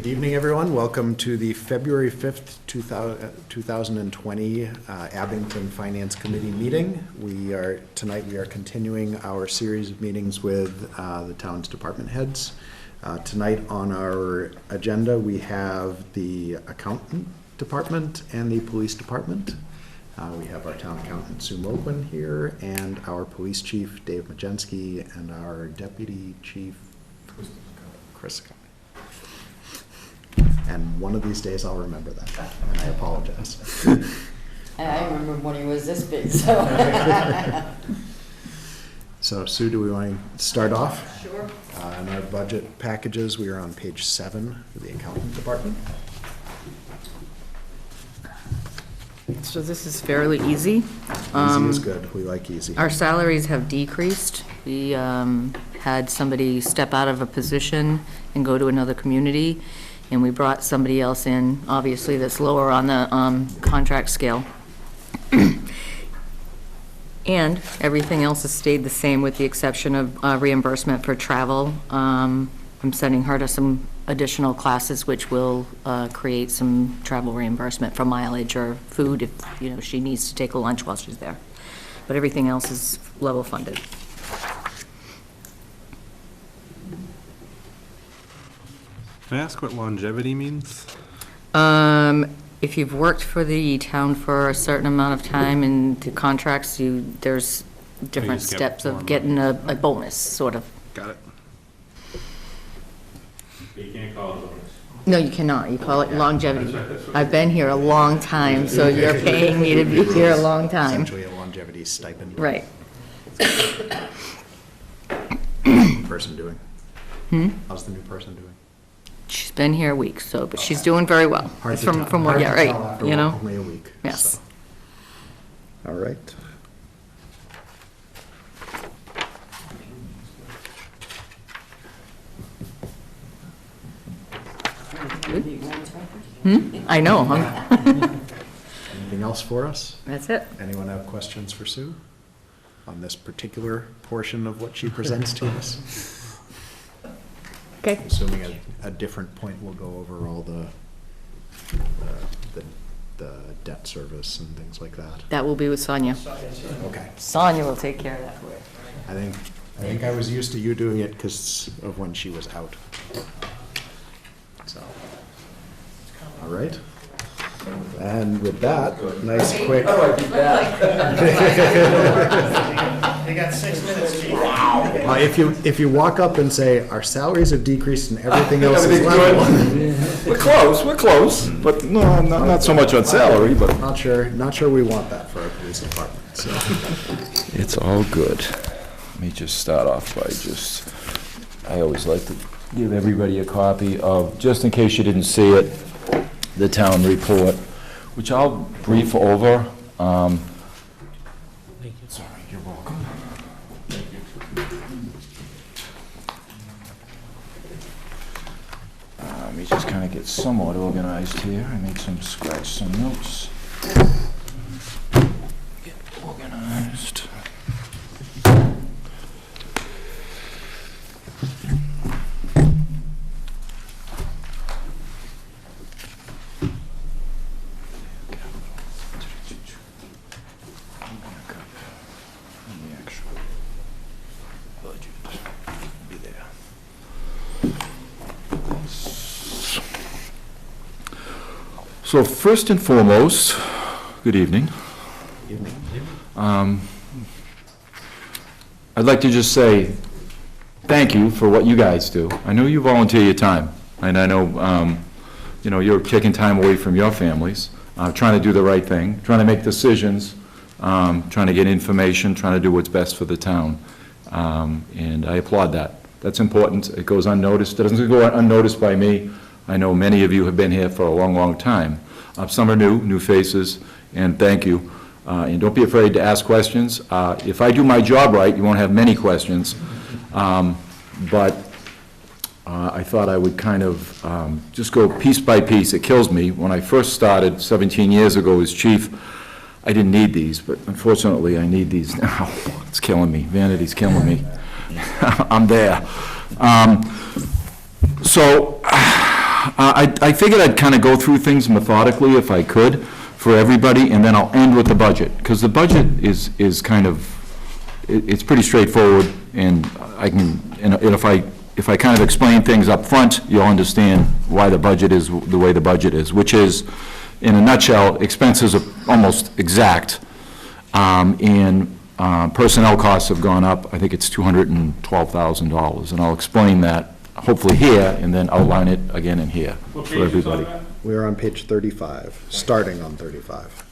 Good evening, everyone. Welcome to the February 5th, 2020 Abington Finance Committee meeting. Tonight we are continuing our series of meetings with the town's department heads. Tonight on our agenda, we have the accountant department and the police department. We have our town accountant, Sue Moquin, here, and our police chief, Dave Majensky, and our deputy chief, Chris. And one of these days I'll remember that, and I apologize. I remember when he was this big, so. So Sue, do we want to start off? Sure. In our budget packages, we are on page 7 for the accountant department. So this is fairly easy. Easy is good. We like easy. Our salaries have decreased. We had somebody step out of a position and go to another community, and we brought somebody else in, obviously, that's lower on the contract scale. And everything else has stayed the same with the exception of reimbursement for travel. I'm sending her to some additional classes which will create some travel reimbursement for mileage or food if she needs to take a lunch while she's there. But everything else is level funded. Can I ask what longevity means? If you've worked for the town for a certain amount of time in the contracts, there's different just get steps more of getting a bonus, sort of. Got it. You can't call it bonus. No, you cannot. You call it longevity. I've been here a long time, so you're paying me to be here a long time. Essentially a longevity stipend. Right. Person doing? How's the new person doing? She's been here a week, but she's doing very well. Hard to From tell. what, Hard yeah, to right, tell after you know? only a week. Yes. So. All right. I know, Anything else for us? That's it. Anyone have questions for Sue on this particular portion of what she presents to us? Okay. Assuming at a different point, we'll go over all the debt service and things like that. That will be with Sonia. Okay. Sonia will take care of that for you. I think I was used to you doing it because of when she was out. So, all right. And with that, nice quick. They got 6 minutes. If you walk up and say, our salaries have decreased and everything else is level. We're close, but no, not so much on salary, but. Not sure we want that for our police department, so. It's all good. Let me just start off by I always like to give everybody a copy of, just in case you didn't see it, the town report, which I'll brief over. Sorry, you're welcome. Let me just kind of get somewhat organized here. I made scratch some notes. Get organized. So first and foremost, good evening. I'd like to just say thank you for what you guys do. I know you volunteer your time, and I know you're taking time away from your families, trying to do the right thing, trying to make decisions, trying to get information, trying to do what's best for the town, and I applaud that. That's important. It goes unnoticed. It doesn't go unnoticed by me. I know many of you have been here for a long, long time. Some are new faces, and thank you. And don't be afraid to ask questions. If I do my job right, you won't have many questions. But I thought I would kind of just go piece by piece. It kills me. When I first started 17 years ago as chief, I didn't need these, but unfortunately I need these now. It's killing me. Vanity's killing me. I'm there. So I figured I'd kind of go through things methodically if I could for everybody, and then I'll end with the budget, because the budget is kind of, it's pretty straightforward, and I can, and if I kind of explain things up front, you'll understand why the budget is the way the budget is, which is, in a nutshell, expenses are almost exact, and personnel costs have gone up. I think it's $212,000, and I'll explain that hopefully here, and then outline it again in here for everybody. We're on page 35, starting on 35.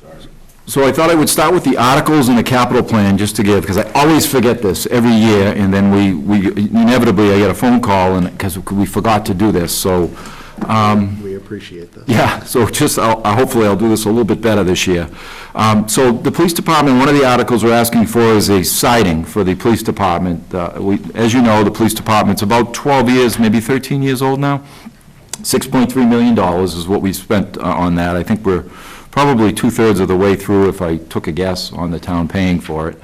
So I thought I would start with the articles and the capital plan, just to give, because I always forget this every year, and then we inevitably, I get a phone call, and, because we forgot to do this, so, We appreciate this. yeah, so just, hopefully I'll do this a little bit better this year. So the police department, one of the articles we're asking for is a siding for the police department. As you know, the police department's about 12 years, maybe 13 years old now. $6.3 million is what we spent on that. I think we're probably 2/3 of the way through, if I took a guess on the town paying for it.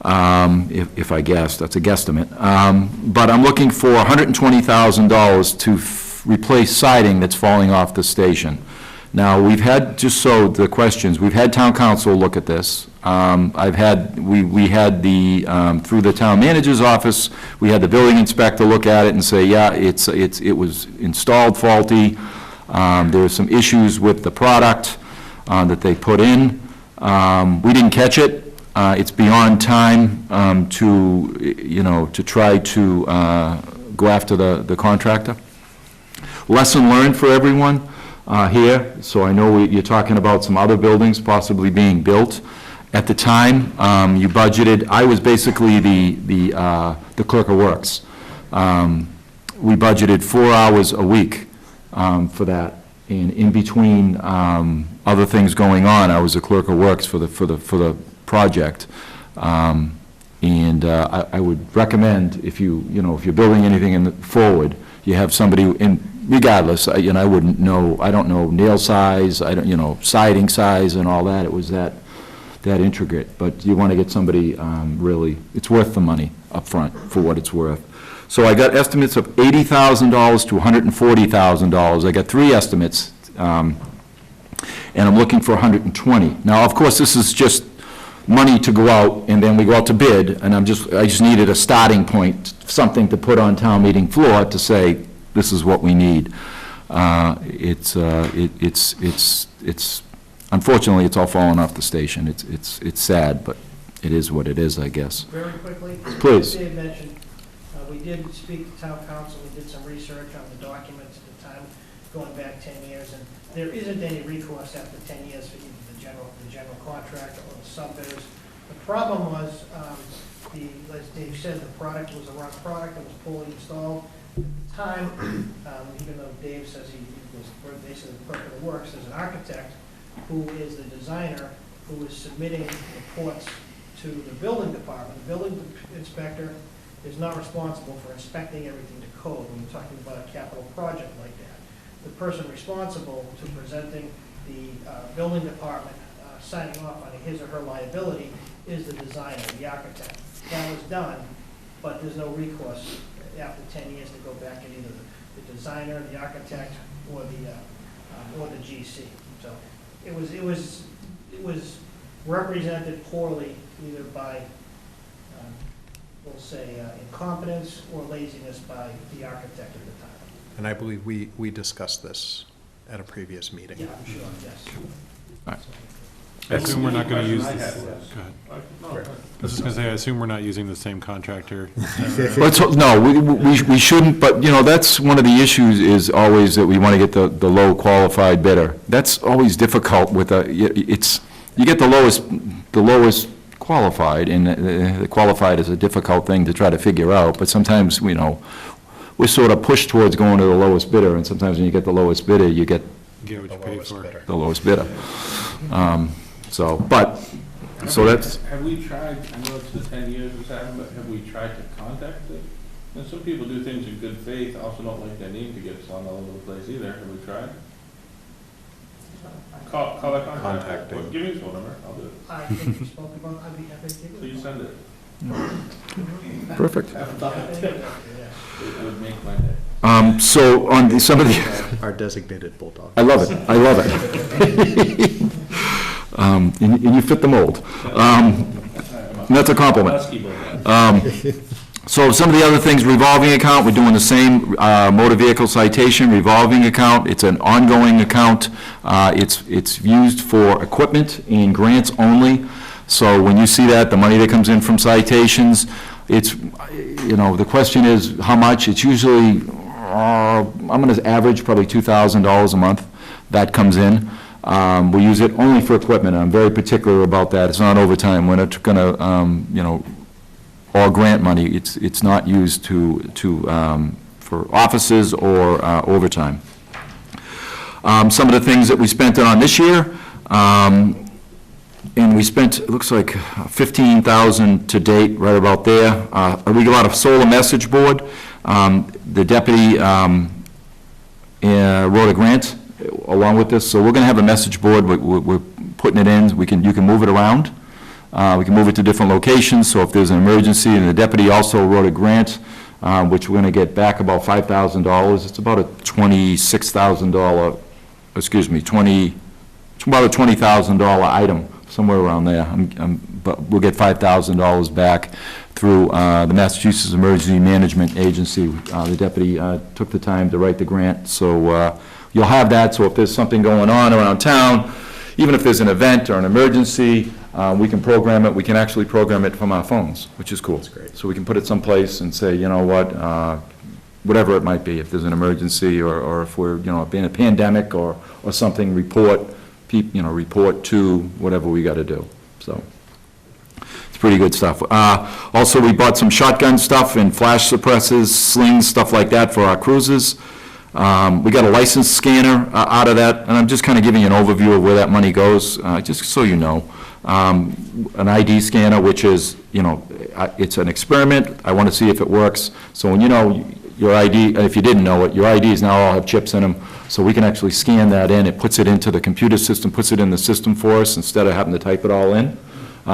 If I guess, that's a guesstimate. But I'm looking for $120,000 to replace siding that's falling off the station. Now, we've had, just so the questions, we've had town council look at this. We had the, through the town manager's office, we had the building inspector look at it and say, yeah, it was installed faulty. There were some issues with the product that they put in. We didn't catch it. It's beyond time to try to go after the contractor. Lesson learned for everyone here. So I know you're talking about some other buildings possibly being built. At the time, you budgeted, I was basically the clerk of works. We budgeted 4 hours a week for that. And in between other things going on, I was the clerk of works for the project. And I would recommend, if you're building anything forward, you have somebody in, regardless, I wouldn't know, I don't know nail size, I don't, siding size and all that, it was that intricate, but you want to get somebody really, it's worth the money up front for what it's worth. So I got estimates of $80,000 to $140,000. I got 3 estimates, and I'm looking for 120. Now, of course, this is just money to go out, and then we go out to bid, and I just needed a starting point, something to put on town meeting floor to say, this is what we need. Unfortunately, it's all fallen off the station. It's sad, but it is what it is, I guess. Very quickly. Please. As Dave mentioned, we did speak to town council, we did some research on the documents at the time, going back 10 years, and there isn't any recourse after 10 years for either the general contractor or the sub-bidders. The problem was, as Dave said, the product was a wrong product, it was poorly installed. At the time, even though Dave says he was basically the clerk of the works, there's an architect who is the designer who is submitting reports to the building department. The building inspector is not responsible for inspecting everything to code when you're talking about a capital project like that. The person responsible to presenting the building department signing off on his or her liability is the designer, the architect. That was done, but there's no recourse after 10 years to go back and either the designer, the architect, or the GC. So it was represented poorly either by we'll say incompetence or laziness by the architect at the time. And I believe we discussed this at a previous meeting. Yeah, I'm sure, yes. I assume we're not going to use this. Go ahead. No, I was just going to say, I assume we're not using the same contractor. No, we shouldn't, but, that's one of the issues is always that we want to get the low qualified bidder. That's always difficult with you get the lowest qualified, and the qualified is a difficult thing to try to figure out, but sometimes, we're sort of pushed towards going to the lowest bidder, and sometimes when you get the lowest bidder, you get Get what you pay for. the lowest bidder. So that's, Have we tried, I know it's the 10 years it's happened, but have we tried to contact them? And some people do things in good faith, also don't like their name to get thrown all over the place either. Have we tried? Call that contact. Contacting. Well, give me his phone number, I'll do it. I think you spoke about, I'd be happy to give it. Please send it. perfect. It Yeah. would make my day. So on some of the, Our designated bulldog. I love it, I love it. And you fit the mold. And that's a compliment. Husky bulldog. So some of the other things, revolving account, we're doing the same motor vehicle citation revolving account. It's an ongoing account. It's used for equipment and grants only. So when you see that, the money that comes in from citations, it's, the question is how much? It's usually, I'm going to average probably $2,000 a month that comes in. We use it only for equipment, and I'm very particular about that. It's not overtime. We're not going to, or grant money. It's not used for offices or overtime. Some of the things that we spent it on this year, and we spent, it looks like $15,000 to date, right about there. We got a solar message board. The deputy wrote a grant along with this, so we're going to have a message board. We're putting it in. You can move it around. We can move it to different locations, so if there's an emergency, and the deputy also wrote a grant, which we're going to get back about $5,000. It's about a $26,000, it's about a $20,000 item, somewhere around there. But we'll get $5,000 back through the Massachusetts Emergency Management Agency. The deputy took the time to write the grant, so you'll have that, so if there's something going on around town, even if there's an event or an emergency, we can program it. We can actually program it from our phones, which is cool. That's great. So we can put it someplace and say, you know what, whatever it might be, if there's an emergency or if we're, in a pandemic or something, report to whatever we got to do. So it's pretty good stuff. Also, we bought some shotgun stuff and flash suppressors, slings, stuff like that for our cruisers. We got a license scanner out of that, and I'm just kind of giving you an overview of where that money goes, just so you know. An ID scanner, which is, it's an experiment. I want to see if it works. So when your ID, if you didn't know it, your IDs now all have chips in them, so we can actually scan that in. It puts it into the computer system, puts it in the system for us instead of having to type it all in.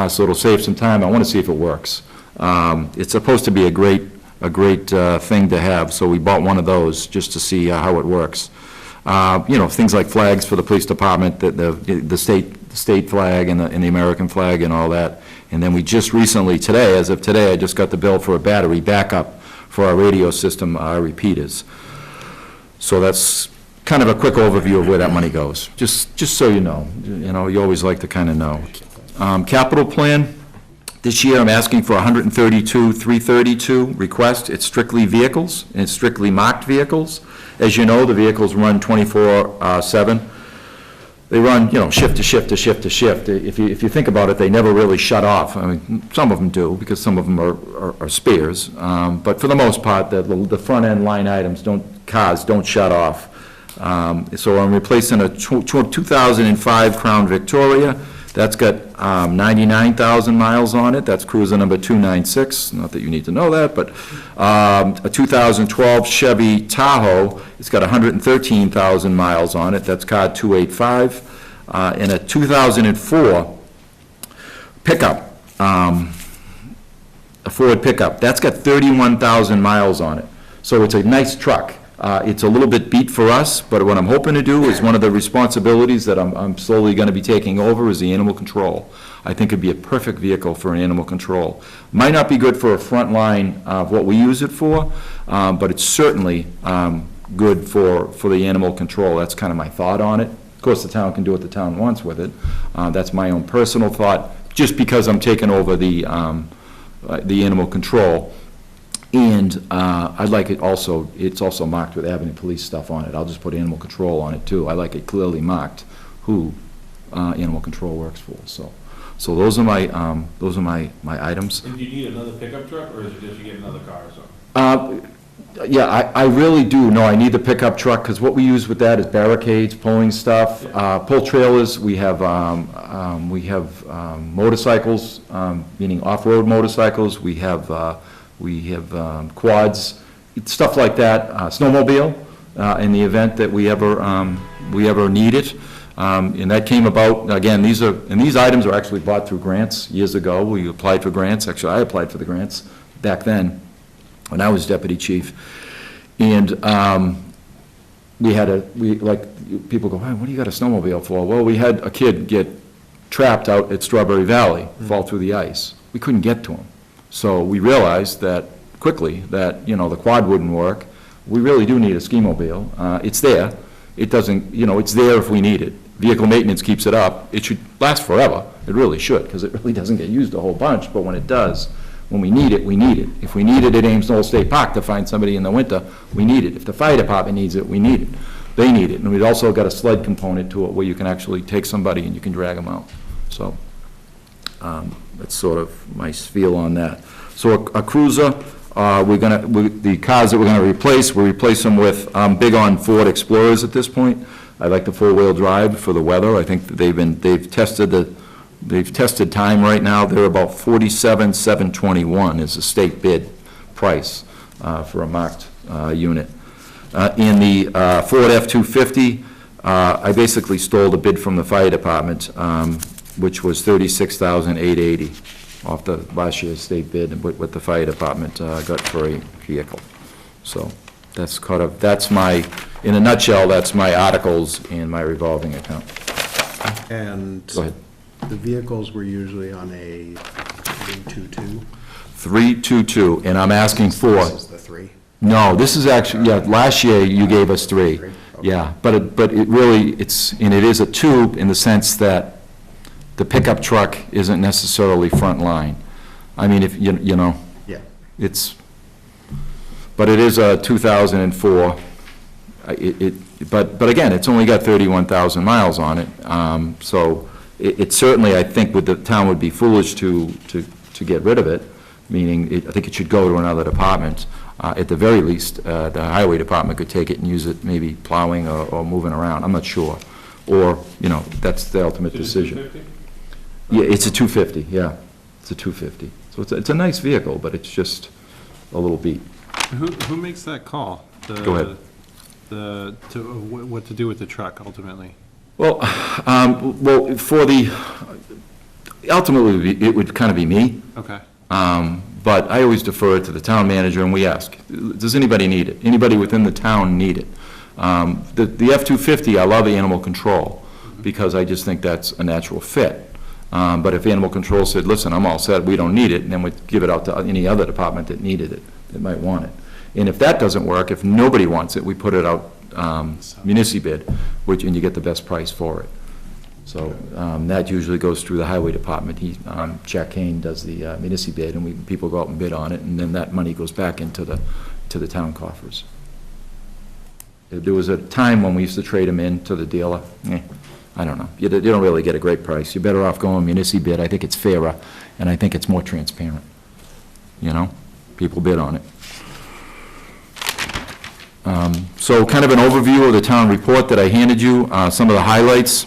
So it'll save some time. I want to see if it works. It's supposed to be a great thing to have, so we bought one of those just to see how it works. Things like flags for the police department, the state flag and the American flag and all that. And then we just recently, as of today, I just got the bill for a battery backup for our radio system, our repeaters. So that's kind of a quick overview of where that money goes, just so you know. You always like to kind of know. Capital plan. This year, I'm asking for $132,332 request. It's strictly vehicles, and it's strictly marked vehicles. As you know, the vehicles run 24/7. They run, shift to shift to shift to shift. If you think about it, they never really shut off. I mean, some of them do, because some of them are spares. But for the most part, the front-end line items, cars don't shut off. So I'm replacing a 2005 Crown Victoria. That's got 99,000 miles on it. That's cruiser number 296. Not that you need to know that, but a 2012 Chevy Tahoe. It's got 113,000 miles on it. That's car 285. And a 2004 pickup, a Ford pickup. That's got 31,000 miles on it. So it's a nice truck. It's a little bit beat for us, but what I'm hoping to do is one of the responsibilities that I'm slowly going to be taking over is the animal control. I think it'd be a perfect vehicle for an animal control. Might not be good for a front line of what we use it for, but it's certainly good for the animal control. That's kind of my thought on it. Of course, the town can do what the town wants with it. That's my own personal thought, just because I'm taking over the animal control. And I'd like it also, it's also marked with Avenue Police stuff on it. I'll just put animal control on it too. I like it clearly marked who animal control works for. So those are my items. And do you need another pickup truck, or is it just you get another car or something? Yeah, I really do. No, I need the pickup truck, because what we use with that is barricades, pulling stuff, pull trailers. We have motorcycles, meaning off-road motorcycles. We have quads, stuff like that. Snowmobile, in the event that we ever need it. And that came about, again, these items are actually bought through grants years ago. We applied for grants. Actually, I applied for the grants back then when I was deputy chief. And people go, "Hey, what do you got a snowmobile for?" Well, we had a kid get trapped out at Strawberry Valley, fall through the ice. We couldn't get to him. So we realized that, quickly, that, the quad wouldn't work. We really do need a ski-mobile. It's there. It doesn't, it's there if we need it. Vehicle maintenance keeps it up. It should last forever. It really should, because it really doesn't get used a whole bunch, but when it does, when we need it, we need it. If we need it at Ames Knoll State Park to find somebody in the winter, we need it. If the fire department needs it, we need it. They need it. And we've also got a sled component to it where you can actually take somebody and you can drag them out. So that's sort of my spiel on that. So a cruiser, the cars that we're gonna replace, we'll replace them with, I'm big on Ford Explorers at this point. I like the four-wheel drive for the weather. I think that they've tested time right now. They're about $47,721 is the state bid price for a marked unit. In the Ford F-250, I basically stole the bid from the fire department, which was $36,880 off the last year's state bid and what the fire department got for a vehicle. So that's in a nutshell, that's my articles and my revolving account. And Go ahead. the vehicles were usually on a 322? 322, and I'm asking for, This is the 3? no, this is actually, last year you gave us 3. Three? Yeah, but it really, it is a 2 in the sense that the pickup truck isn't necessarily front line. I mean, if, Yeah. but it is a 2004. But again, it's only got 31,000 miles on it. So it certainly, I think, the town would be foolish to get rid of it, meaning I think it should go to another department. At the very least, the highway department could take it and use it maybe plowing or moving around. I'm not sure. Or, that's the ultimate decision. 250? Yeah, it's a 250, yeah. It's a 250. So it's a nice vehicle, but it's just a little beat. Who makes that call? Go ahead. What to do with the truck ultimately? Well, ultimately, it would kind of be me. Okay. But I always defer it to the town manager, and we ask, does anybody need it? Anybody within the town need it? The F-250, I love animal control, because I just think that's a natural fit. But if animal control said, listen, I'm all set, we don't need it, and then we'd give it out to any other department that needed it, that might want it. And if that doesn't work, if nobody wants it, we put it out municipal bid, and you get the best price for it. So that usually goes through the highway department. Jack Kane does the municipal bid, and people go out and bid on it, and then that money goes back into the town coffers. There was a time when we used to trade them in to the dealer. I don't know. You don't really get a great price. You're better off going municipal bid. I think it's fairer, and I think it's more transparent. People bid on it. So kind of an overview of the town report that I handed you, some of the highlights.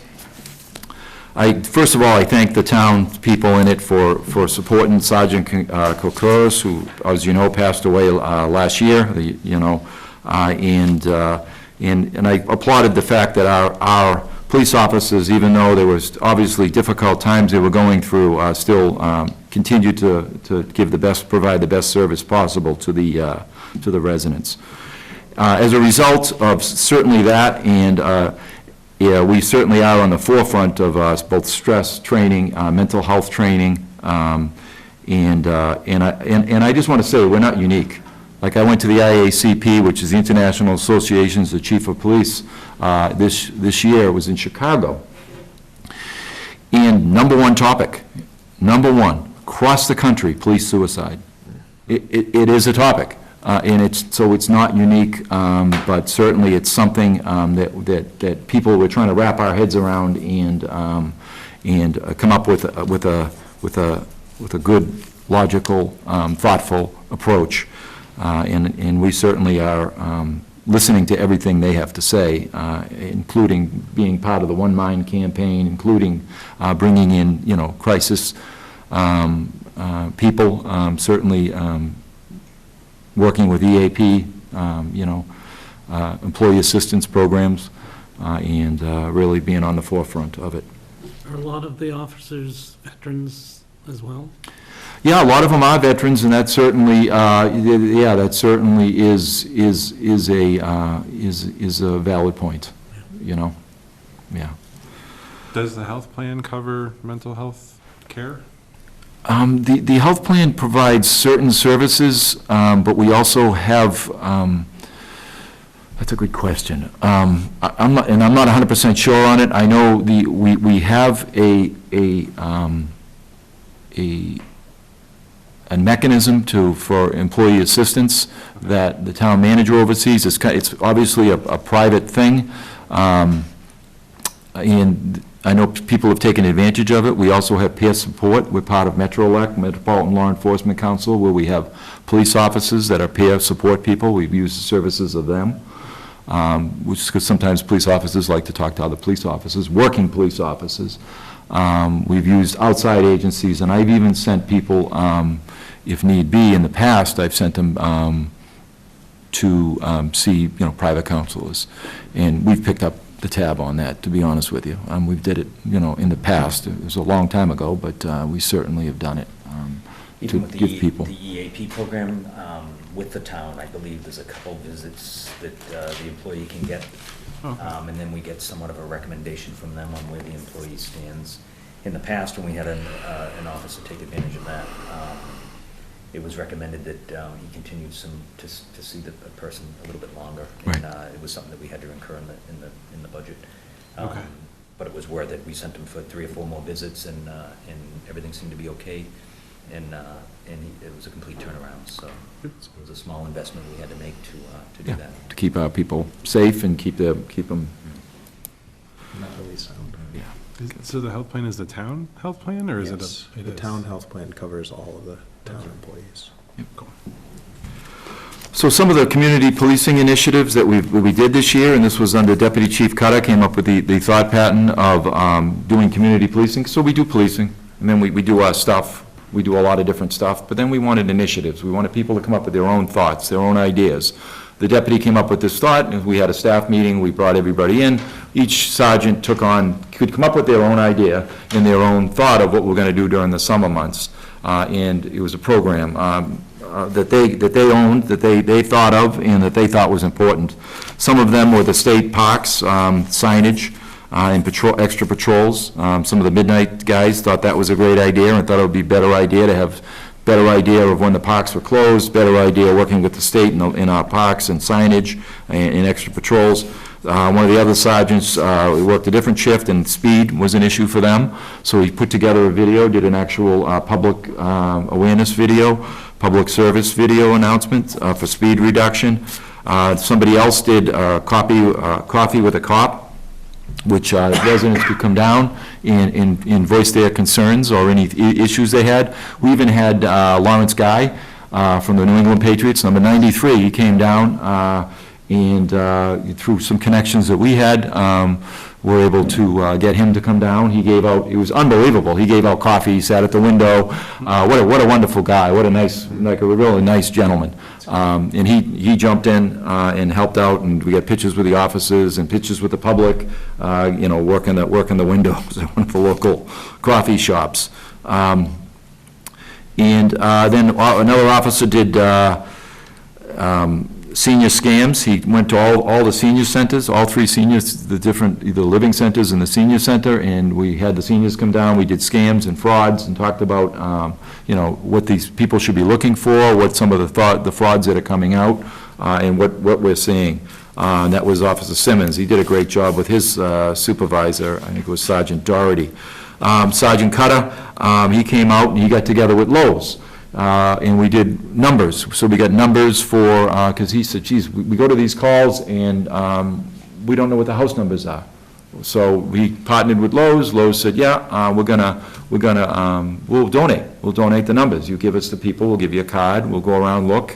First of all, I thank the town people in it for supporting Sergeant Kokuris, who, as you know, passed away last year, and I applauded the fact that our police officers, even though there was obviously difficult times they were going through, still continued to provide the best service possible to the residents. As a result of certainly that, and we certainly are on the forefront of both stress training, mental health training, and I just want to say we're not unique. Like, I went to the IACP, which is the International Association's the Chief of Police, this year. It was in Chicago. And number one, across the country, police suicide. It is a topic. And it's not unique, but certainly it's something that people were trying to wrap our heads around and come up with a good, logical, thoughtful approach. And we certainly are listening to everything they have to say, including being part of the One Mind campaign, including bringing in crisis people, certainly. Working with EAP, employee assistance programs, and really being on the forefront of it. Are a lot of the officers veterans as well? Yeah, a lot of them are veterans, and that certainly, yeah, that certainly is a valid point, you know, yeah. Does the health plan cover mental health care? The health plan provides certain services, but we also have, that's a good question. I'm not 100% sure on it. I know we have a mechanism for employee assistance that the town manager oversees. It's obviously a private thing, and I know people have taken advantage of it. We also have peer support. We're part of MetroLEC, Metropolitan Law Enforcement Council, where we have police officers that are peer support people. We've used the services of them, which is because sometimes police officers like to talk to other police officers, working police officers. We've used outside agencies, and I've even sent people, if need be, in the past, I've sent them to see, private counselors. And we've picked up the tab on that, to be honest with you. We did it, in the past. It was a long time ago, but we certainly have done it to Even with give people. the EAP program, with the town, I believe there's a couple visits that the employee can get. And then we get somewhat of a recommendation from them on where the employee stands. In the past, when we had an officer take advantage of that, it was recommended that he continued to see the person a little bit longer. Right. And it was something that we had to incur in the budget. Okay. But it was worth it. We sent him for 3 or 4 more visits, and everything seemed to be okay. And it was a complete turnaround, so it was a small investment we had to make to do Yeah, that. to keep our people safe and keep them, Mentally sound. yeah. So the health plan is the town health plan, or is it Yes, a? the town health plan covers all of the town employees. So some of the community policing initiatives that we did this year, and this was under Deputy Chief Cutter, came up with the thought pattern of doing community policing. So we do policing, and then we do our stuff. We do a lot of different stuff, but then we wanted initiatives. We wanted people to come up with their own thoughts, their own ideas. The deputy came up with this thought, and we had a staff meeting, we brought everybody in. Each sergeant could come up with their own idea and their own thought of what we're gonna do during the summer months. And it was a program that they owned, that they thought of, and that they thought was important. Some of them were the state parks, signage, and extra patrols. Some of the midnight guys thought that was a great idea and thought it would be a better idea to have better idea of when the parks were closed, better idea working with the state in our parks and signage and extra patrols. One of the other sergeants, we worked a different shift, and speed was an issue for them. So he put together a video, did an actual public awareness video, public service video announcement for speed reduction. Somebody else did Coffee with a Cop, which residents could come down and voice their concerns or any issues they had. We even had Lawrence Guy from the New England Patriots, number 93. He came down and through some connections that we had, were able to get him to come down. He gave out, it was unbelievable. He gave out coffee, he sat at the window. What a wonderful guy, what a nice, like a really nice gentleman. And he jumped in and helped out, and we got pictures with the officers and pictures with the public, working the windows at one of the local coffee shops. And then another officer did senior scams. He went to all the senior centers, all 3 seniors, the different, either living centers and the senior center, and we had the seniors come down. We did scams and frauds and talked about, what these people should be looking for, what some of the frauds that are coming out, and what we're seeing. And that was Officer Simmons. He did a great job with his supervisor. I think it was Sergeant Doherty. Sergeant Cutter, he came out and he got together with Lowe's. And we did numbers. So we got numbers for, because he said, geez, we go to these calls and we don't know what the house numbers are. So we partnered with Lowe's. Lowe's said, yeah, we'll donate. We'll donate the numbers. You give us the people, we'll give you a card, we'll go around, look,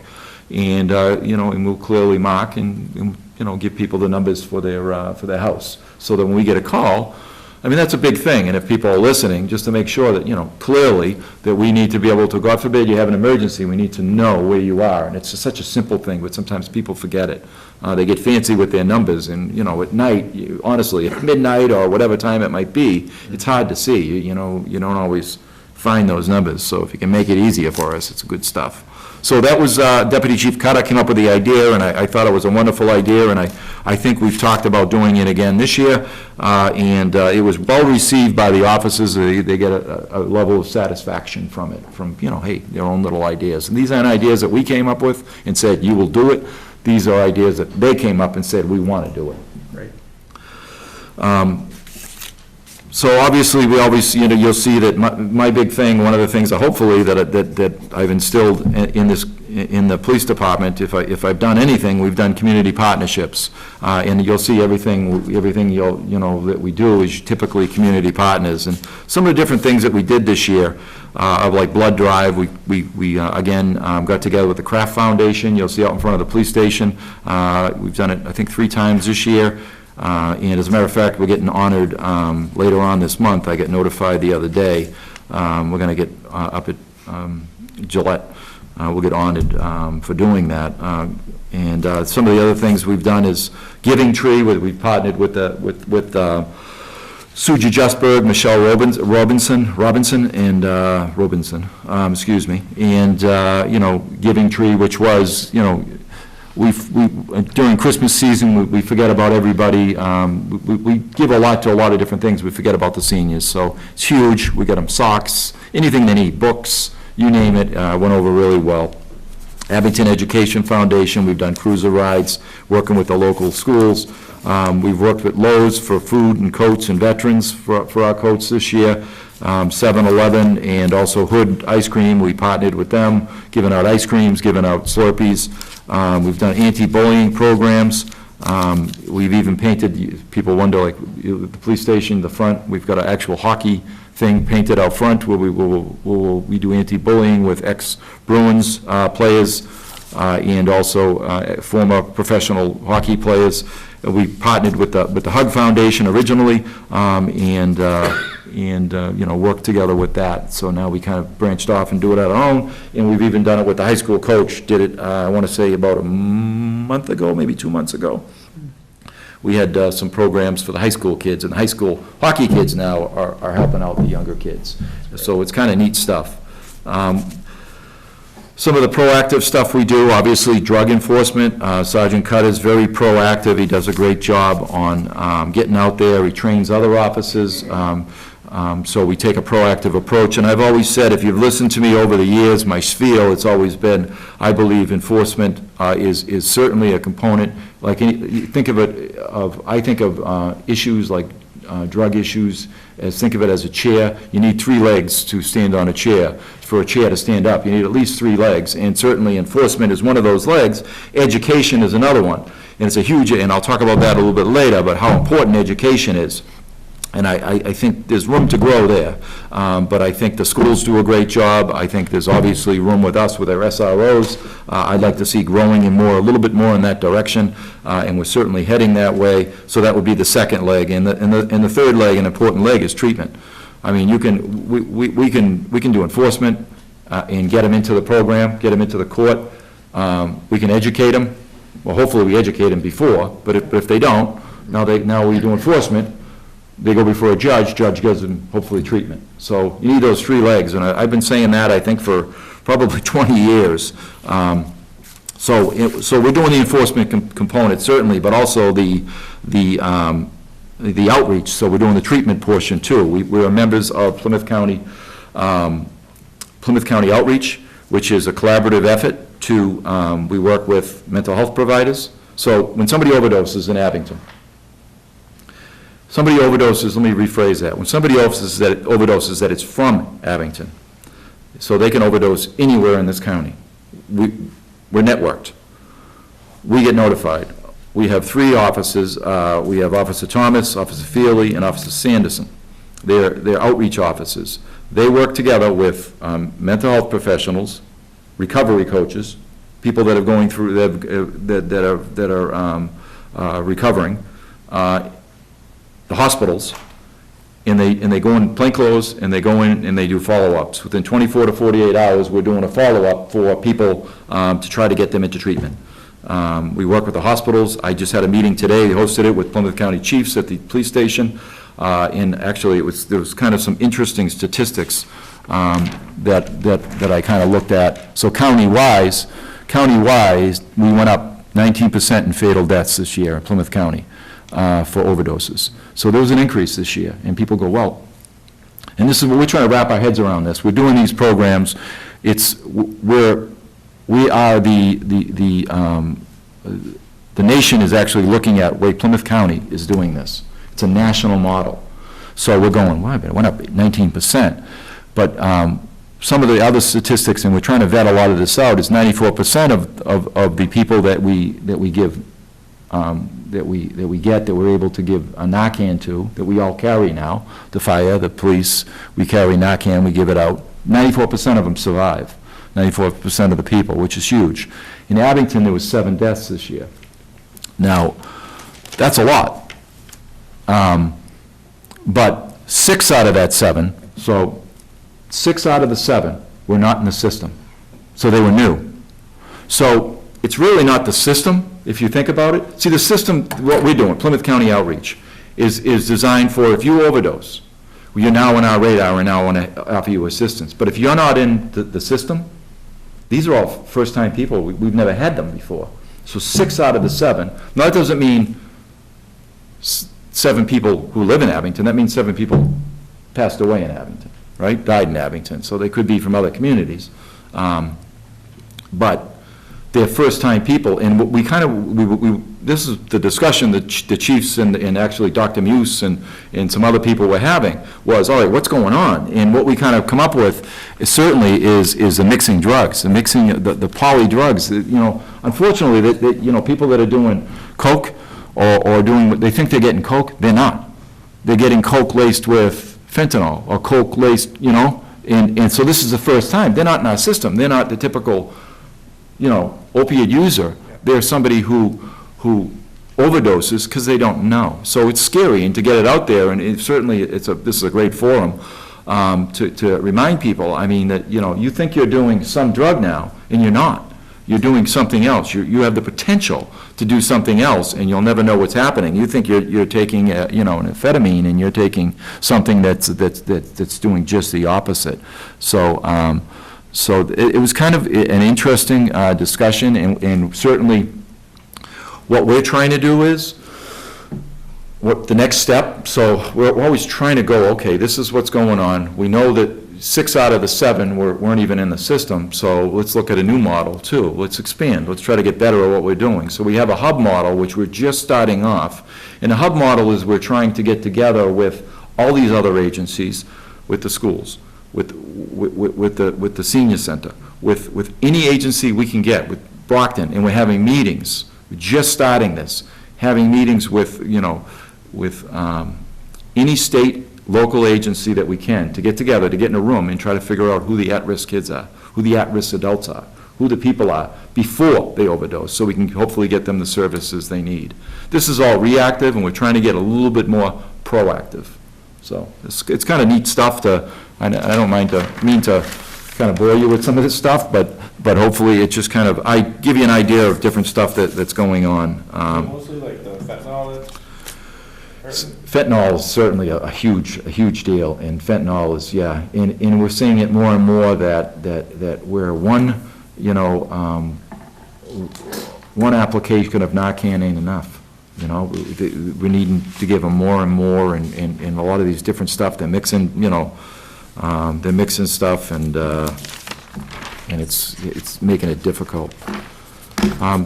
and, and we'll clearly mark and give people the numbers for their house. So that when we get a call, I mean, that's a big thing, and if people are listening, just to make sure that, clearly, that we need to be able to, God forbid you have an emergency, we need to know where you are, and it's such a simple thing, but sometimes people forget it. They get fancy with their numbers, and, at night, honestly, at midnight or whatever time it might be, it's hard to see. You don't always find those numbers. So if you can make it easier for us, it's good stuff. So that was Deputy Chief Cutter came up with the idea, and I thought it was a wonderful idea, and I think we've talked about doing it again this year, and it was well-received by the officers. They get a level of satisfaction from it, from, hey, their own little ideas. And these aren't ideas that we came up with and said, you will do it. These are ideas that they came up and said, we want to do it. Right. So obviously, we always, you'll see that my big thing, one of the things that hopefully that I've instilled in the police department, if I've done anything, we've done community partnerships. And you'll see everything that we do is typically community partners. And some of the different things that we did this year, of like blood drive, we again, got together with the Kraft Foundation. You'll see out in front of the police station. We've done it, I think, 3 times this year. And as a matter of fact, we're getting honored later on this month. I got notified the other day. We're going to get up at Gillette. We'll get honored for doing that. And some of the other things we've done is Giving Tree, where we partnered with Suja Justberg, Michelle Robinson, and excuse me. And Giving Tree, which was we during Christmas season, we forget about everybody. We give a lot to a lot of different things. We forget about the seniors, so it's huge. We get them socks, anything they need, books, you name it. Went over really well. Abington Education Foundation, we've done cruiser rides, working with the local schools. We've worked with Lowe's for food and coats and veterans for our coats this year. 7-Eleven and also Hood Ice Cream, we partnered with them, giving out ice creams, giving out Slurpees. We've done anti-bullying programs. We've even painted, people wonder, like, the police station, the front, we've got an actual hockey thing painted out front where we do anti-bullying with ex-Bruins players and also former professional hockey players. We partnered with the Hug Foundation originally, and worked together with that. So now we kind of branched off and do it on our own, and we've even done it with the high school coach. Did it, I want to say, about a month ago, maybe 2 months ago. We had some programs for the high school kids, and the high school hockey kids now are helping out the younger kids. So it's kind of neat stuff. Some of the proactive stuff we do, obviously drug enforcement. Sergeant Cutter is very proactive. He does a great job on getting out there. He trains other officers. So we take a proactive approach. And I've always said, if you've listened to me over the years, my spiel, it's always been, I believe enforcement is certainly a component. Like, think of it, I think of issues like drug issues, think of it as a chair. You need 3 legs to stand on a chair. For a chair to stand up, you need at least 3 legs, and certainly enforcement is one of those legs. Education is another one, and it's a huge, and I'll talk about that a little bit later, but how important education is. And I think there's room to grow there, but I think the schools do a great job. I think there's obviously room with us with our SROs. I'd like to see growing in a little bit more in that direction, and we're certainly heading that way. So that would be the second leg, and the third leg, an important leg, is treatment. I mean, we can do enforcement and get them into the program, get them into the court. We can educate them. Well, hopefully we educate them before, but if they don't, now we do enforcement. They go before a judge gives them hopefully treatment. So you need those 3 legs, and I've been saying that, I think, for probably 20 years. So we're doing the enforcement component, certainly, but also the outreach. So we're doing the treatment portion too. We are members of Plymouth County Outreach, which is a collaborative effort to, we work with mental health providers. So when somebody overdoses in Abington, let me rephrase that. When somebody overdoses that it's from Abington, so they can overdose anywhere in this county. We're networked. We get notified. We have 3 officers. We have Officer Thomas, Officer Feely, and Officer Sanderson. They're outreach officers. They work together with mental health professionals, recovery coaches, people that are going through, that are recovering, the hospitals, and they go in plain clothes, and they go in and they do follow-ups. Within 24 to 48 hours, we're doing a follow-up for people to try to get them into treatment. We work with the hospitals. I just had a meeting today, hosted it with Plymouth County Chiefs at the police station, and actually there was kind of some interesting statistics that I kind of looked at. So county-wise, we went up 19% in fatal deaths this year in Plymouth County for overdoses. So there was an increase this year, and people go, well, and this is what we're trying to wrap our heads around this. We're doing these programs. We are the nation is actually looking at way Plymouth County is doing this. It's a national model. So we're going, wow, it went up 19%. But some of the other statistics, and we're trying to vet a lot of this out, is 94% of the people that we give, that we're able to give a Narcan to, that we all carry now, the fire, the police, we carry Narcan, we give it out. 94% of them survive, 94% of the people, which is huge. In Abington, there was 7 deaths this year. Now, that's a lot. But 6 out of that 7, so 6 out of the 7 were not in the system. So they were new. So it's really not the system, if you think about it. See, the system, what we're doing, Plymouth County Outreach, is designed for if you overdose, well, you're now on our radar and now want to offer you assistance. But if you're not in the system, these are all first-time people. We've never had them before. So 6 out of the 7. Now, that doesn't mean 7 people who live in Abington. That means 7 people passed away in Abington, right? Died in Abington. So they could be from other communities. But they're first-time people. And what we kind of, this is the discussion that the chiefs and actually Dr. Muse and some other people were having was, all right, what's going on? And what we kind of come up with is certainly is the mixing drugs, the mixing, the poly drugs. You know, unfortunately, you know, people that are doing coke or doing, they think they're getting coke, they're not. They're getting coke laced with fentanyl or coke laced, you know, and so this is the first time. They're not in our system. They're not the typical, you know, opiate user. They're somebody who overdoses because they don't know. So it's scary, and to get it out there, and certainly this is a great forum to remind people, I mean, that, you know, you think you're doing some drug now, and you're not. You're doing something else. You have the potential to do something else, and you'll never know what's happening. You think you're taking, you know, an amphetamine, and you're taking something that's doing just the opposite. So, so it was kind of an interesting discussion, and certainly what we're trying to do is, what the next step, so we're always trying to go, okay, this is what's going on. We know that 6 out of the 7 weren't even in the system, so let's look at a new model too. Let's expand. Let's try to get better at what we're doing. So we have a hub model, which we're just starting off. And the hub model is we're trying to get together with all these other agencies, with the schools, with the senior center, with any agency we can get, with Brockton, and we're having meetings. We're just starting this, having meetings with, you know, with any state, local agency that we can, to get together, to get in a room and try to figure out who the at-risk kids are, who the at-risk adults are, who the people are before they overdose, so we can hopefully get them the services they need. This is all reactive, and we're trying to get a little bit more proactive. So it's kind of neat stuff to, I don't mean to kind of bore you with some of this stuff, but hopefully it just kind of, I give you an idea of different stuff that's going on. Mostly like the fentanyl that's hurting? Fentanyl is certainly a huge deal, and fentanyl is, yeah, and we're seeing it more and more that where one, you know, one application of Narcan ain't enough. You know, we need to give them more and more, and a lot of these different stuff, they're mixing, you know, they're mixing stuff, and it's making it difficult.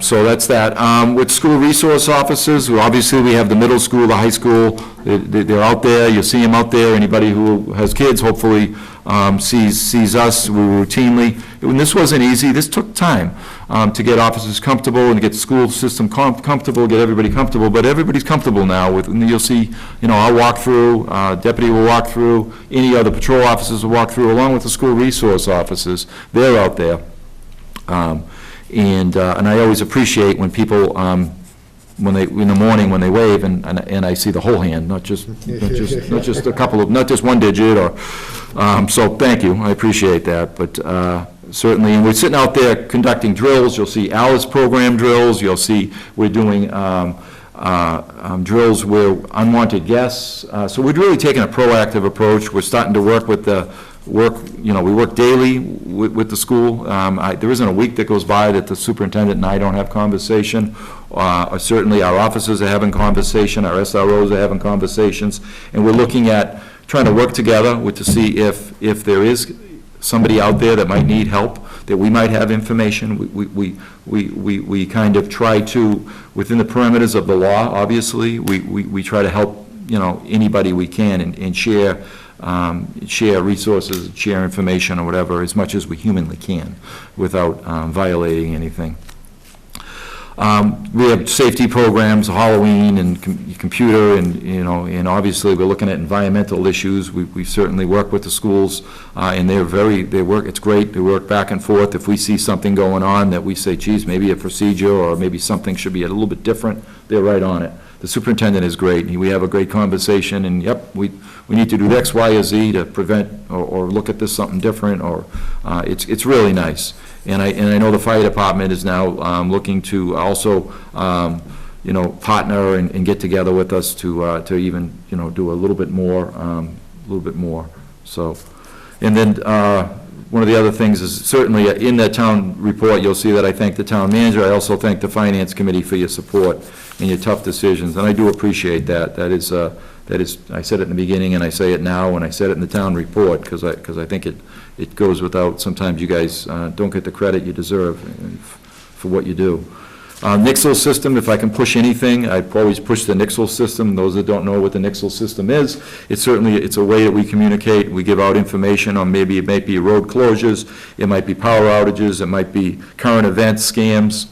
So that's that. With school resource officers, obviously we have the middle school, the high school, they're out there, you'll see them out there. Anybody who has kids hopefully sees us. We routinely, and this wasn't easy, this took time to get officers comfortable and to get the school system comfortable, get everybody comfortable, but everybody's comfortable now with, and you'll see, you know, I'll walk through, deputy will walk through, any other patrol officers will walk through, along with the school resource officers. They're out there. And I always appreciate when people, when they, in the morning when they wave, and I see the whole hand, not just a couple of, not just one digit, or, so thank you, I appreciate that, but certainly, and we're sitting out there conducting drills. You'll see Alice program drills, you'll see we're doing drills where unwanted guests, so we're really taking a proactive approach. We're starting to work with the we work daily with the school. There isn't a week that goes by that the superintendent and I don't have conversation. Certainly, our officers are having conversation, our SROs are having conversations, and we're looking at trying to work together to see if there is somebody out there that might need help, that we might have information. We kind of try to, within the parameters of the law, obviously, we try to help, anybody we can and share resources, share information or whatever, as much as we humanly can, without violating anything. We have safety programs, Halloween and computer, and obviously we're looking at environmental issues. We certainly work with the schools, and it's great. They work back and forth. If we see something going on that we say, geez, maybe a procedure or maybe something should be a little bit different, they're right on it. The superintendent is great. We have a great conversation, and yep, we need to do X, Y, or Z to prevent or look at this something different, or it's really nice. And I know the fire department is now looking to also, partner and get together with us to even, do a little bit more, So, and then one of the other things is certainly in the town report, you'll see that I thank the town manager. I also thank the finance committee for your support and your tough decisions, and I do appreciate that. That is, I said it in the beginning, and I say it now, and I said it in the town report, because I think it goes without, sometimes you guys don't get the credit you deserve for what you do. Nixle system, if I can push anything, I always push the Nixle system. Those that don't know what the Nixle system is, it's a way that we communicate. We give out information on it might be road closures, it might be power outages, it might be current events, scams,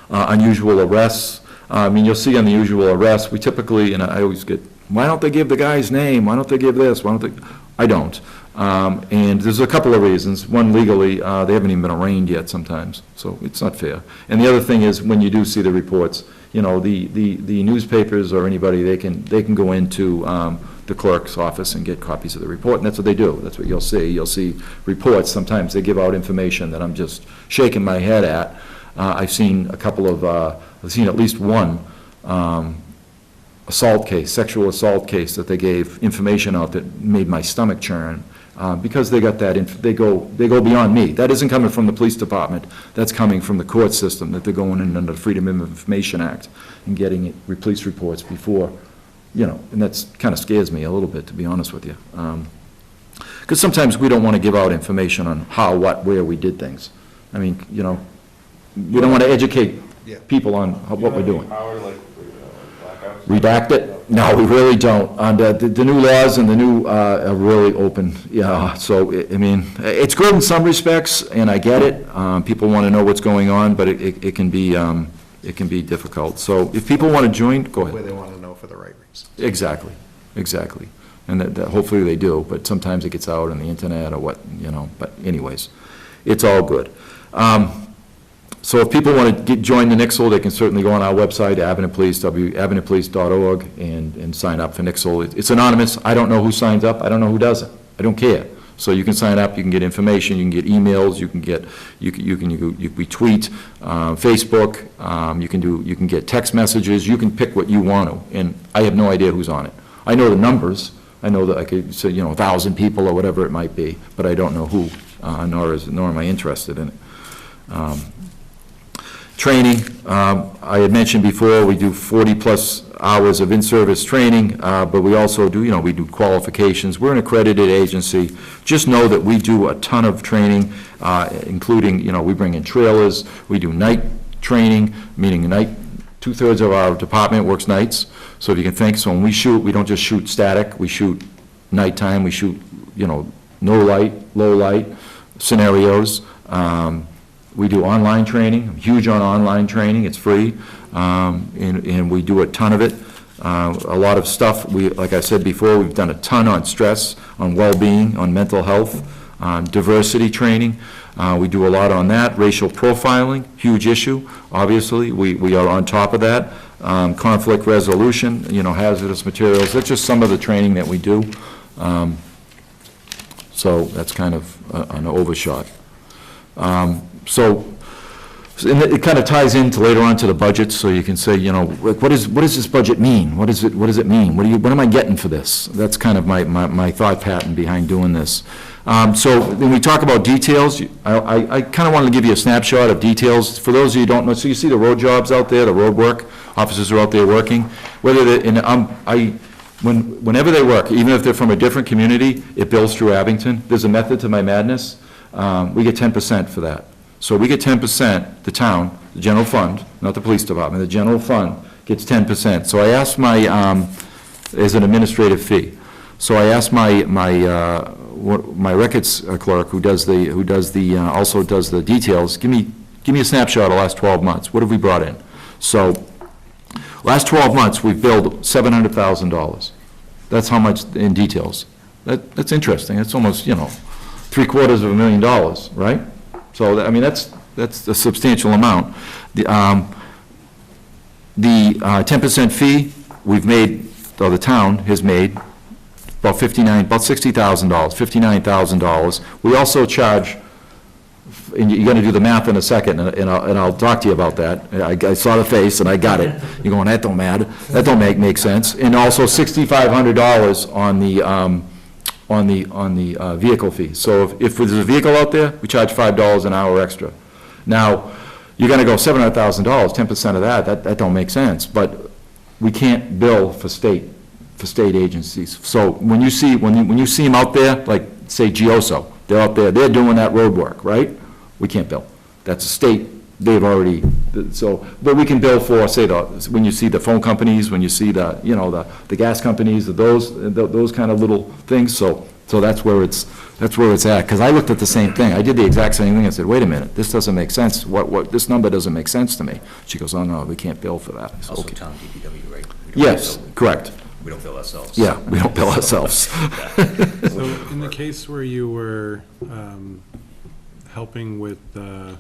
unusual arrests. You'll see on the usual arrests, we typically, and I always get, why don't they give the guy's name? Why don't they give this? Why don't they? I don't. And there's a couple of reasons. One, legally, they haven't even been arraigned yet sometimes, so it's not fair. And the other thing is, when you do see the reports, the newspapers or anybody, they can go into the clerk's office and get copies of the report, and that's what they do. That's what you'll see. You'll see reports. Sometimes they give out information that I'm just shaking my head at. I've seen a couple of, I've seen at least one sexual assault case that they gave information out that made my stomach churn, because they got that, they go beyond me. That isn't coming from the police department, that's coming from the court system, that they're going in under the Freedom of Information Act and getting police reports before, and that's kind of scares me a little bit, to be honest with you. Because sometimes we don't want to give out information on how, what, where we did things. We don't want to educate people on what we're doing. Redact it? No, we really don't. The new laws and the new are really open, so, it's good in some respects, and I get it. People want to know what's going on, but it can be difficult. So if people want to join, go ahead. Where they want to know for the right reasons. Exactly. And that hopefully they do, but sometimes it gets out on the internet or what, but anyways, it's all good. So if people want to join the Nixle, they can certainly go on our website, AvenetPolice.org, and sign up for Nixle. It's anonymous. I don't know who signs up. I don't know who doesn't. I don't care. So you can sign up. You can get information. You can get emails. We tweet, Facebook. You can get text messages. You can pick what you want to. And I have no idea who's on it. I know the numbers. I know that I could say 1,000 people or whatever it might be, but I don't know who, nor am I interested in it. Training, I had mentioned before, we do 40-plus hours of in-service training, but we also do, we do qualifications. We're an accredited agency. Just know that we do a ton of training, including, we bring in trailers, we do night training, meaning night, 2/3 of our department works nights. So if you can think, so when we shoot, we don't just shoot static, we shoot nighttime, we shoot, no light, low light scenarios. We do online training. I'm huge on online training. It's free, and we do a ton of it. A lot of stuff. Like I said before, we've done a ton on stress, on well-being, on mental health, diversity training. We do a lot on that. Racial profiling, huge issue. Obviously, we are on top of that. Conflict resolution, hazardous materials. That's just some of the training that we do. So that's kind of an overshot. So And it kind of ties into later on to the budget, so you can say, you know, what does this budget mean? What does it mean? What am I getting for this? That's kind of my thought pattern behind doing this. So when we talk about details, I kind of wanted to give you a snapshot of details. For those of you who don't know, so you see the road jobs out there, the road work, officers are out there working, whether they're, whenever they work, even if they're from a different community, it bills through Abington. There's a method to my madness. We get 10% for that. So we get 10%, the town, the general fund, not the police department, the general fund gets 10%. So I asked as an administrative fee. So I asked my records clerk, who also does the details, give me a snapshot of the last 12 months. What have we brought in? So, last 12 months, we've billed $700,000. That's how much in details. That's interesting. It's almost, $750,000, right? So, I mean, that's a substantial amount. The 10% fee, we've made, or the town has made, about $60,000, $59,000. We also charge, and you're gonna do the math in a second, and I'll talk to you about that. I saw the face and I got it. You're going, that don't matter. That don't make sense. And also $6,500 on the vehicle fee. So if there's a vehicle out there, we charge $5 an hour extra. Now, you're gonna go $700,000, 10% of that don't make sense. But we can't bill for state agencies. So when you see them out there, like, say, Gioso, they're out there, they're doing that road work, right? We can't bill. That's a state, they've already, but we can bill for, say, when you see the phone companies, when you see the gas companies, those kind of little things, so that's where it's at. Because I looked at the same thing, I did the exact same thing, I said, wait a minute, this doesn't make sense, this number doesn't make sense to me. She goes, oh, no, we can't bill for that. I said, Also okay. town DPW, right? Yes, correct. We don't bill ourselves. Yeah, we don't bill ourselves. So in the case where you were helping with the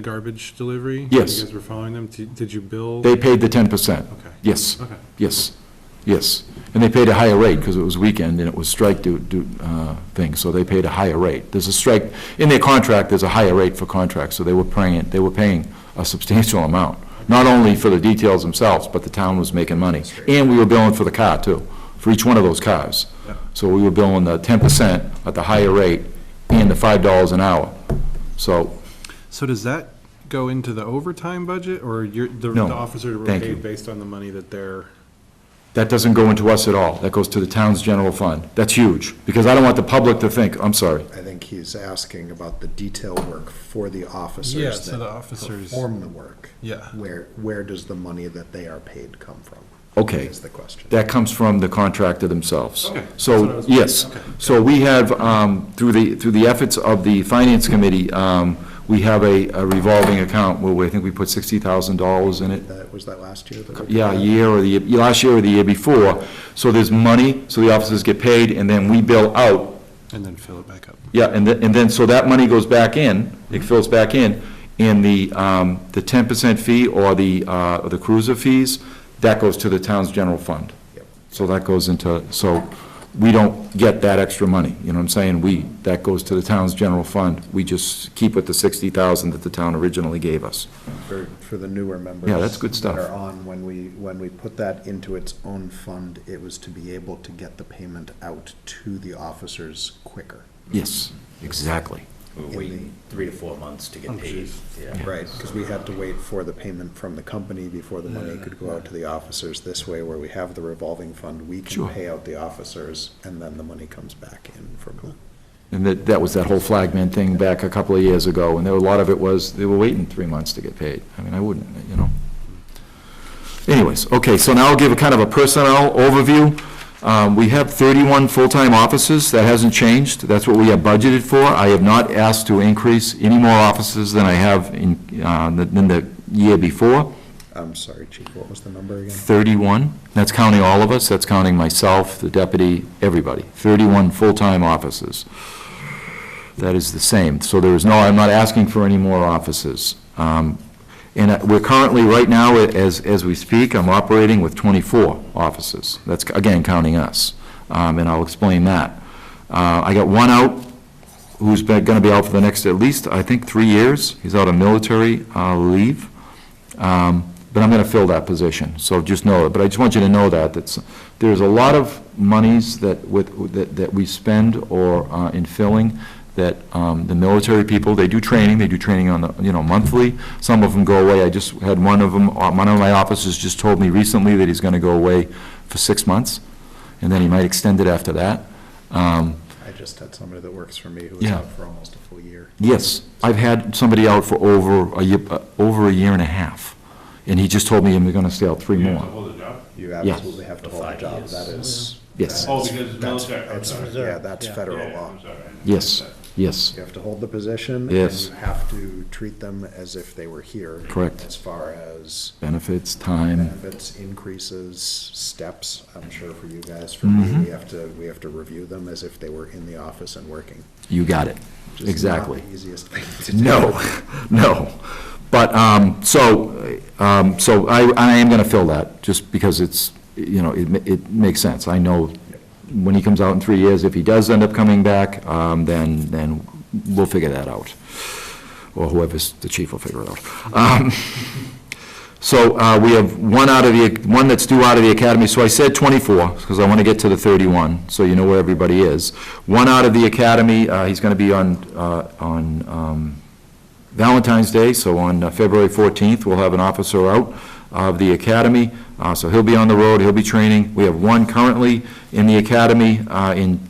garbage delivery? Yes. You guys were following them, did you bill? They paid the 10%. Okay. Yes, Okay. yes. And they paid a higher rate because it was weekend and it was strike thing, so they paid a higher rate. There's a strike, in their contract, there's a higher rate for contracts, so they were paying a substantial amount. Not only for the details themselves, but the town was making money. And we were billing for the car, too, for each one of those cars. Yep. So we were billing the 10% at the higher rate and the $5 an hour. So, does that go into the overtime budget, or the No, officers were thank you. paid based on the money that they're? that doesn't go into us at all. That goes to the town's general fund. That's huge, because I don't want the public to think, I'm sorry. I think he's asking about the detail work for the officers Yeah, so the that officers- perform the work. Yeah. Where does the money that they are paid come from? Okay. Is the question. That comes from the contractor themselves. Okay. That's what I So, was- yes. okay. So we have, through the efforts of the Finance Committee, we have a revolving account where I think we put $60,000 in it. Was that last year? that we did Yeah, that? last year or the year before. So there's money, so the officers get paid, and then we bill out. And then fill it back up. Yeah, and then, so that money goes back in, it fills back in, and the 10% fee or the cruiser fees, that goes to the town's general fund. Yep. So that goes into, so we don't get that extra money, you know what I'm saying? That goes to the town's general fund. We just keep with the $60,000 that the town originally gave us. For the newer members. Yeah, that's good stuff. That are on, when we put that into its own fund, it was to be able to get the payment out to the officers quicker. Yes, exactly. We're waiting 3 to 4 months to Oh, get paid. jeez. Yeah. Right, because we had to wait for the payment from the company before the money could go out to the officers. This way, where we have the revolving fund, we can Sure. pay out the officers, and then the money comes back in from the. And that was that whole flagman thing back a couple of years ago, and a lot of it was, they were waiting 3 months to get paid. I mean, I wouldn't, you know. Anyways, okay, so now I'll give a kind of a personnel overview. We have 31 full-time officers. That hasn't changed. That's what we have budgeted for. I have not asked to increase any more officers than I have than the year before. I'm sorry, Chief, what was the number again? 31. That's counting all of us. That's counting myself, the deputy, everybody. 31 full-time officers. That is the same. So there is no, I'm not asking for any more officers. And we're currently, right now, as we speak, I'm operating with 24 officers. That's, again, counting us. And I'll explain that. I got one out who's gonna be out for the next, at least, I think, 3 years. He's out on military leave. But I'm gonna fill that position, so just know it. But I just want you to know that, there's a lot of monies that we spend or in filling, that the military people, they do training on the, monthly. Some of them go away. I just had one of my officers just told me recently that he's gonna go away for 6 months, and then he might extend it after that. I just had somebody that works for me who was Yeah. out for almost a full year. Yes, I've had somebody out for over a year and a half, and he just told me I'm gonna stay out 3 You have more. to hold a job? You Yeah. absolutely have to For hold a 5 job. years. That is. Yes. Oh, because it's That's- military, I'm it's- sorry. Yeah, that's federal Yeah, law. I'm sorry. Yes, yes, You have to hold the position. Yes. And you have to treat them as if they were here. Correct. As far as benefits, time, benefits, increases, steps, I'm sure for you guys. For me, Mm-hmm. we have to review them as if they were in the office and working. you got it, Which is not exactly. the easiest thing to do. No, no. But, so I am gonna fill that, just because it's, it makes sense. I know when he comes out in 3 years, if he does end up coming back, then we'll figure that out. Or whoever's the chief will figure it out. So we have one that's due out of the academy, so I said 24, because I want to get to the 31, so you know where everybody is. One out of the academy, he's going to be on Valentine's Day, so on February 14th, we'll have an officer out of the academy, so he'll be on the road, he'll be training. We have one currently in the academy, in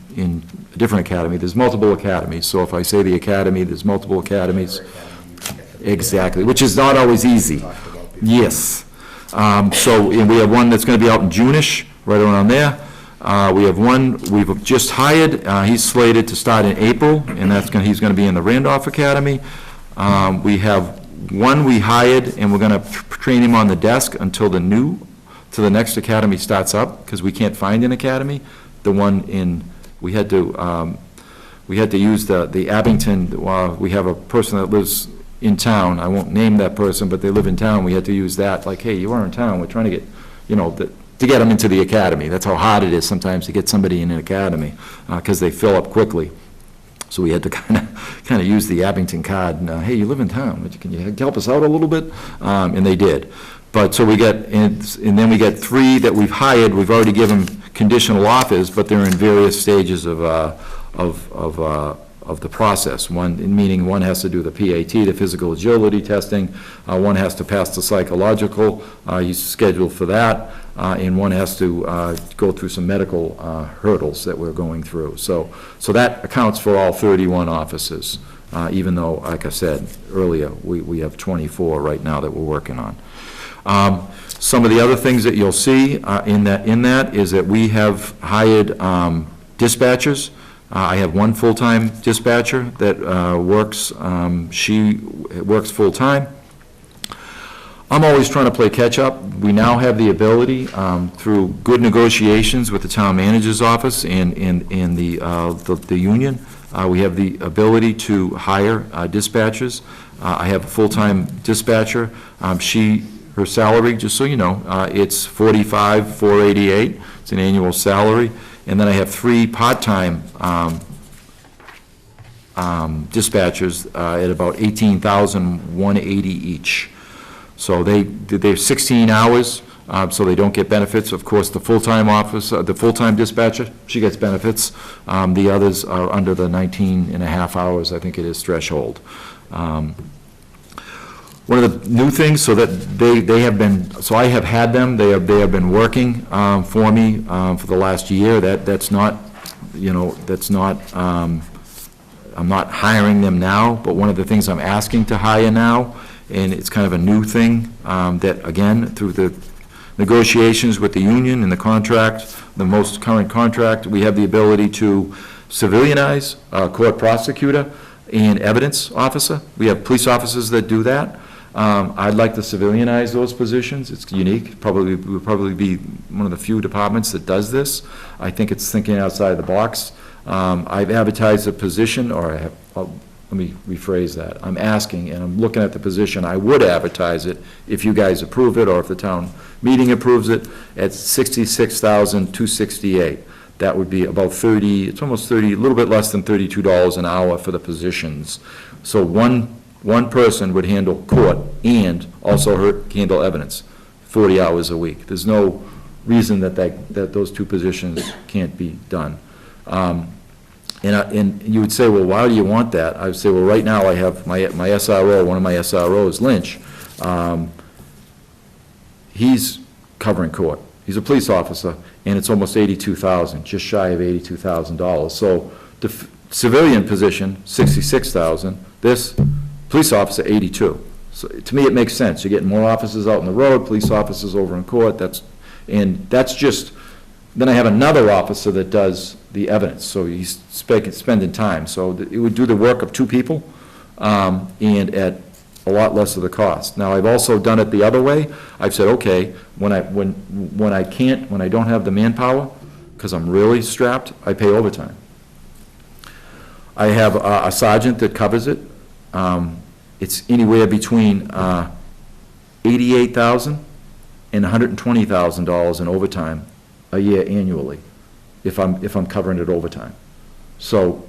a different academy. There's multiple academies, so if I say the academy, there's multiple academies. Exactly, which is not always easy. Yes. So, and we have one that's going to be out in June-ish, right around there. We have one we've just hired, he's slated to start in April, and he's going to be in the Randolph Academy. We have one we hired, and we're going to train him on the desk until the next academy starts up, because we can't find an academy. The one we had to use the Abington, we have a person that lives in town, I won't name that person, but they live in town, we had to use that, like, hey, you are in town, we're trying to get, to get them into the academy. That's how hard it is sometimes to get somebody in an academy, because they fill up quickly. So we had to kind of use the Abington card, and, hey, you live in town, but can you help us out a little bit? And they did. But, so we get, and then we get 3 that we've hired, we've already given conditional offers, but they're in various stages of the process. Meaning one has to do the PAT, the physical agility testing, one has to pass the psychological, he's scheduled for that, and one has to go through some medical hurdles that we're going through. So that accounts for all 31 officers, even though, like I said earlier, we have 24 right now that we're working on. Some of the other things that you'll see in that is that we have hired dispatchers. I have one full-time dispatcher that works, she works full-time. I'm always trying to play catch-up. We now have the ability, through good negotiations with the town manager's office and the union, we have the ability to hire dispatchers. I have a full-time dispatcher. Her salary, just so you know, it's $45,488. It's an annual salary. And then I have 3 part-time dispatchers at about $18,180 each. So they're 16 hours, so they don't get benefits. Of course, the full-time the full-time dispatcher, she gets benefits. The others are under the 19 and a half hours, I think it is, threshold. One of the new things, so that they have been, so I have had them, they have been working for me for the last year. That's not, I'm not hiring them now, but one of the things I'm asking to hire now, and it's kind of a new thing, that again, through the negotiations with the union and the contract, the most current contract, we have the ability to civilianize a court prosecutor and evidence officer. We have police officers that do that. I'd like to civilianize those positions. It's unique. We'll probably be one of the few departments that does this. I think it's thinking outside the box. I've advertised a position, or let me rephrase that. I'm asking, and I'm looking at the position. I would advertise it if you guys approve it, or if the town meeting approves it, at $66,268. that would be about 30, it's almost 30, a little bit less than $32 an hour for the positions. So one person would handle court and also handle evidence, 40 hours a week. There's no reason that those two positions can't be done. And you would say, well, why do you want that? I would say, well, right now I have my SRO, one of my SROs, Lynch. He's covering court. He's a police officer, and it's almost $82,000, just shy of $82,000. So the civilian position, $66,000. This police officer, $82,000. So to me, it makes sense. You're getting more officers out on the road, police officers over in court. That's just. Then I have another officer that does the evidence, so he's spending time. So it would do the work of two people, and at a lot less of the cost. Now, I've also done it the other way. I've said, okay, when I don't have the manpower, because I'm really strapped, I pay overtime. I have a sergeant that covers it. It's anywhere between $88,000 and $120,000 in overtime a year annually, if I'm covering it overtime. So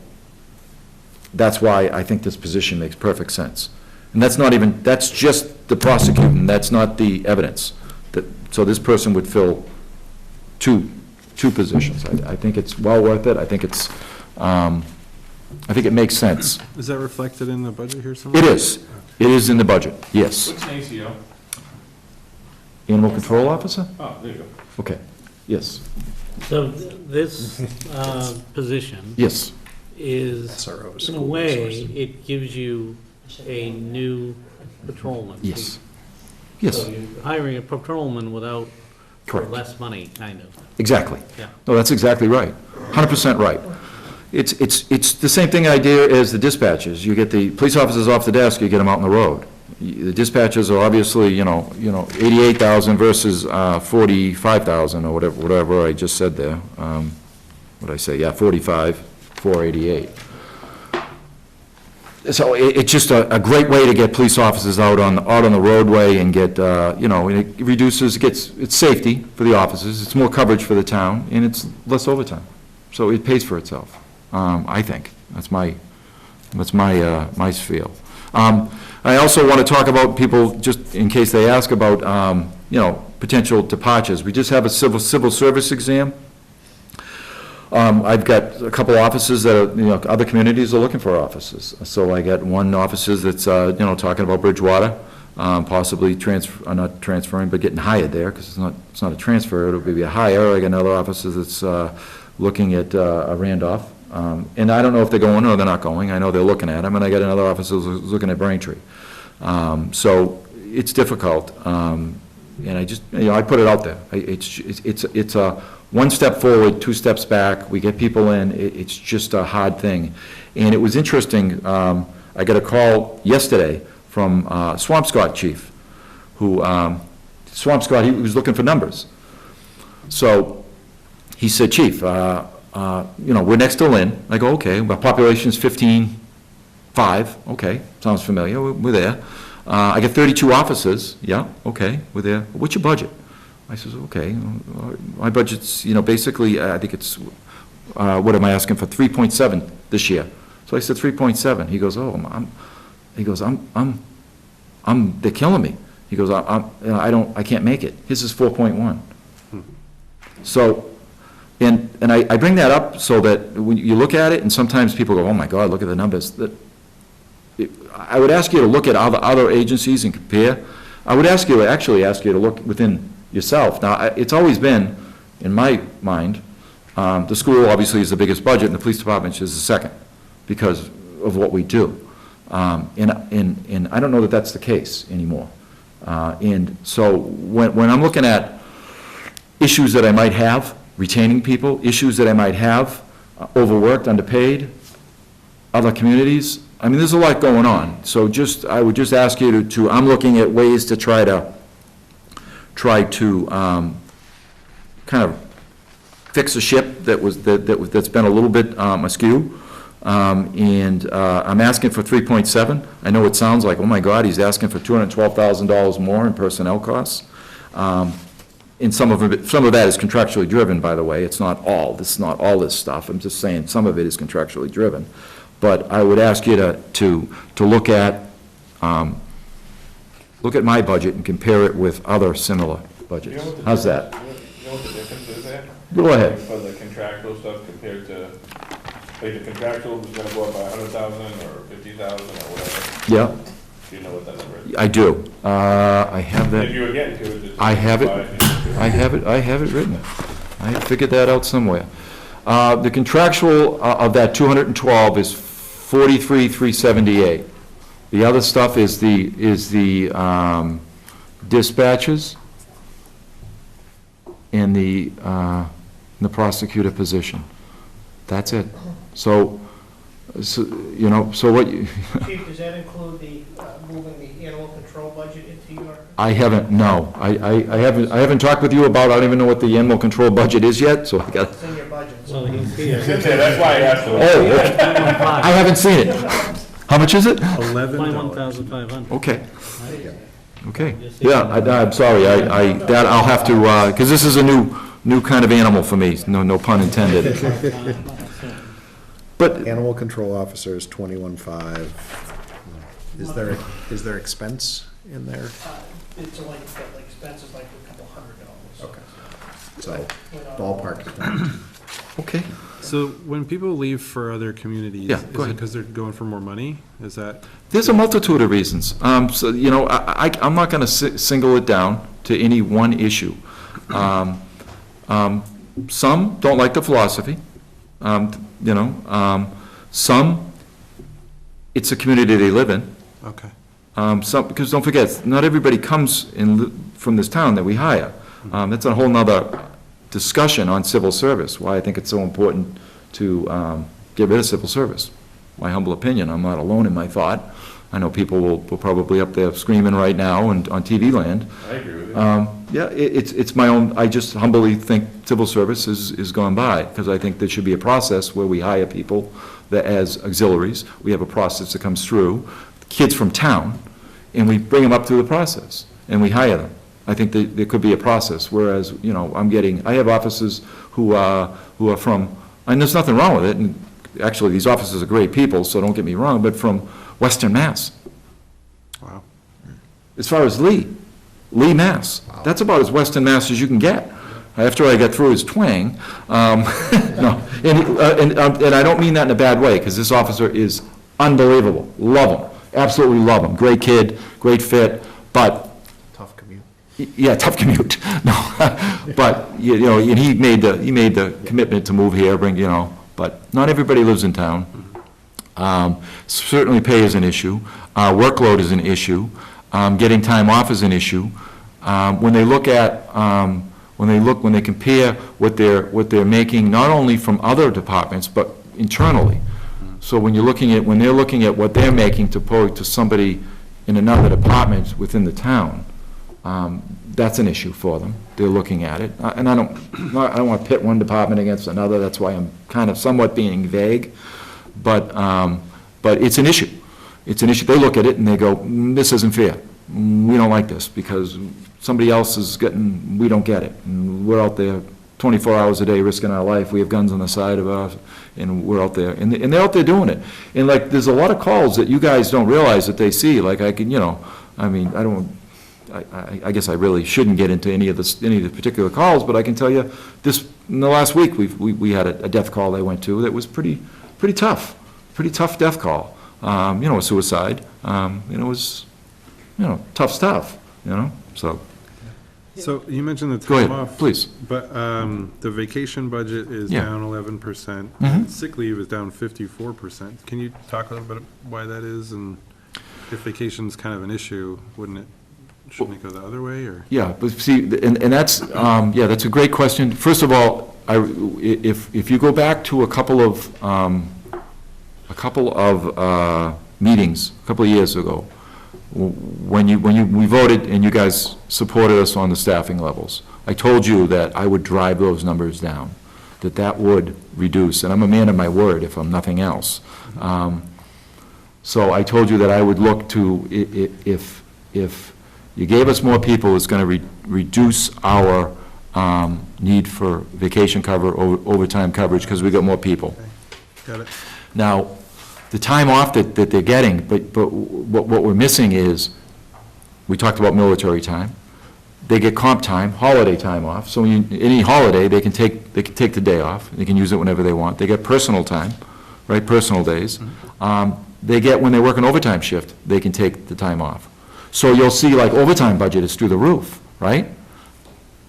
that's why I think this position makes perfect sense. And that's just the prosecuting, that's not the evidence. So this person would fill two positions. I think it's well worth it. I think it makes sense. Is that reflected in the budget here somewhere? It is. It is in the budget, yes. What's an ACO? Animal control officer? Oh, there you go. Okay, yes, So this position yes. is, SRO, in a school way, resources. it gives you a new patrolman. Yes. Yes, So you're hiring a patrolman without, for correct. less money, kind of. Exactly. Yeah. No, that's exactly right. 100% right. It's the same thing idea as the dispatchers. You get the police officers off the desk, you get them out on the road. The dispatchers are obviously, 88,000 versus 45,000 or whatever I just said there. What'd I say? Yeah, 45, 488. So it's just a great way to get police officers out on the roadway and get, it reduces, it's safety for the officers, it's more coverage for the town, and it's less overtime. So it pays for itself, I think. That's my feel. I also want to talk about people, just in case they ask about, potential departures. We just have a civil service exam. I've got a couple offices that are, other communities are looking for offices. So I got one officer that's, talking about Bridgewater, possibly not transferring, but getting hired there, because it's not a transfer, it'll be a hire. I got another officer that's looking at Randolph. And I don't know if they're going or they're not going. I know they're looking at them, and I got another officer who's looking at Braintree. So it's difficult. And I just, I put it out there. It's a one step forward, two steps back. We get people in. It's just a hard thing. And it was interesting. I got a call yesterday from Swampscott chief, who, Swampscott, he was looking for numbers. So he said, Chief, we're next to Lynn. I go, okay, our population's 15,500. Okay, sounds familiar. We're there. I get 32 officers. Yeah, okay, we're there. What's your budget? I says, okay, my budget's, basically, I think it's, what am I asking for? 3.7 this year. So I said 3.7. He goes, they're killing me. He goes, I can't make it. His is 4.1. So, and I bring that up so that when you look at it, and sometimes people go, oh my God, look at the numbers. I would ask you to look at other agencies and compare. I would actually ask you to look within yourself. Now, it's always been, in my mind, the school obviously is the biggest budget, and the police department is the second, because of what we do. And I don't know that that's the case anymore. And so when I'm looking at issues that I might have, retaining people, issues that I might have, overworked, underpaid, other communities, I mean, there's a lot going on. So I would just ask you to I'm looking at ways to try to kind of fix a ship that's been a little bit askew. And I'm asking for 3.7. I know it sounds like, oh my God, he's asking for $212,000 more in personnel costs. and some of that is contractually driven, by the way. It's not all this stuff. I'm just saying, some of it is contractually driven. But I would ask you to look at my budget and compare it with other similar budgets. How's that? You know what the difference is there? Go ahead. For the contractual stuff compared to, like, the contractual was gonna go up by 100,000 or 50,000 or whatever. Yeah, Do you know what that number is? I do. I have If that, you were getting to it, it's. I have it. 5, I have it written. I figured that out somewhere. The contractual of that 212 is 43,378. The other stuff is the dispatches and the prosecutor position. That's it. So you know, so what you, Chief, does that include the, moving the animal control budget into your? I haven't, no. I haven't talked with you about, I don't even know what the animal control budget is yet, so I got, It's in your budget. Well, he's here. It's in there, that's why I asked him. oh, I haven't seen it. How much is it? $11. 1,500. Okay. Okay. Yeah, I'm sorry, that I'll have to, because this is a new kind of animal for me, no pun intended. But, Animal control officer is 21.5. Is there expense in there? It's like, expenses like a couple $100. Okay. So ballpark it down. okay. So when people leave for other communities, Yeah, is go it ahead. because they're going for more money? Is that, There's a multitude of reasons. So, you know, I'm not going to single it down to any one issue. Some don't like the philosophy, you know. Some, it's a community they live in. okay. Some, because don't forget, not everybody comes from this town that we hire. That's a whole nother discussion on civil service, why I think it's so important to get rid of civil service. My humble opinion, I'm not alone in my thought. I know people will probably up there screaming right now and on TV land. I agree with you. Yeah, it's my own, I just humbly think civil service is gone by, because I think there should be a process where we hire people that as auxiliaries. We have a process that comes through, kids from town, and we bring them up through the process, and we hire them. I think that there could be a process, whereas, you know, I have officers who are from, and there's nothing wrong with it, and actually, these officers are great people, so don't get me wrong, but from Western Mass. Wow. As far as Lee, Mass. That's about as Western Mass as you can get. After I got through his twang, no, and I don't mean that in a bad way, because this officer is unbelievable. Love him, absolutely love him. Great kid, great fit, but Tough commute. yeah, tough commute. No, but you know, and he made the commitment to move here, bring, you know. But not everybody lives in town. Certainly pay is an issue. Workload is an issue. Getting time off is an issue. When they look at, when they compare what they're making, not only from other departments, but internally. So when they're looking at what they're making to somebody in another department within the town, that's an issue for them. They're looking at it. And I don't want to pit one department against another, that's why I'm kind of somewhat being vague. But it's an issue. It's an issue. They look at it and they go, this isn't fair. We don't like this because somebody else is getting, we don't get it. And we're out there 24 hours a day risking our life. We have guns on the side of us and we're out there. And they're out there doing it. And like, there's a lot of calls that you guys don't realize that they see. Like I can, you know, I mean, I guess I really shouldn't get into any of the particular calls, but I can tell you in the last week, we had a death call I went to that was pretty tough death call. You know, a suicide, you know, it was, you know, tough stuff, you know, so. So you mentioned the Go time ahead, off. please. But the vacation budget is Yeah. down 11%. Mhm. Sick leave is down 54%. Can you talk a little bit why that is? And if vacation's kind of an issue, shouldn't it go the other way, or? Yeah, but see, and that's, yeah, that's a great question. First of all, if you go back to a couple of meetings, a couple of years ago, when we voted and you guys supported us on the staffing levels, I told you that I would drive those numbers down, that would reduce, and I'm a man of my word if I'm nothing else. So I told you that I would look to, if you gave us more people, it's going to reduce our need for vacation cover, overtime coverage, because we got more people. Got it. Now, the time off that they're getting, but what we're missing is, we talked about military time, they get comp time, holiday time off, so any holiday, they can take the day off, they can use it whenever they want. They get personal time, right, personal days. They get, when they work an overtime shift, they can take the time off. So you'll see, like, overtime budget is through the roof, right?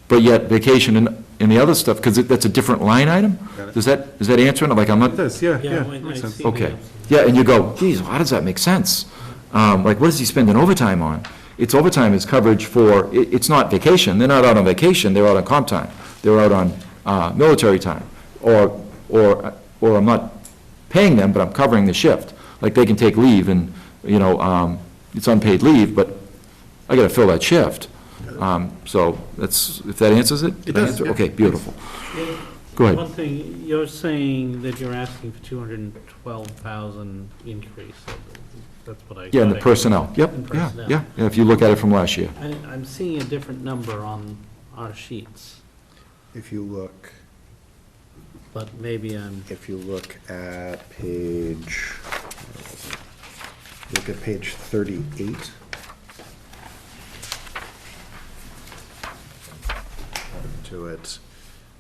But yet vacation and the other stuff, because that's a different line item? Got it. Is that answering? Like, I'm not, It does, yeah, Yeah, yeah, I makes sense. see the okay. ups. Yeah, and you go, geez, how does that make sense? Like, what does he spend an overtime on? It's overtime is coverage for, it's not vacation, they're not out on vacation, they're out on comp time. They're out on military time. Or I'm not paying them, but I'm covering the shift. Like, they can take leave and, it's unpaid leave, but I gotta fill that shift. So that's, if that answers it? It does, Answer? yeah. Okay, beautiful. Go ahead. One thing, you're saying that you're asking for 212,000 increase. That's what I. Yeah, and the personnel, yep, And yeah, personnel. yeah, if you look at it from last year. I'm seeing a different number on our sheets, If you look, but maybe I'm, at page, look at page 38. To it,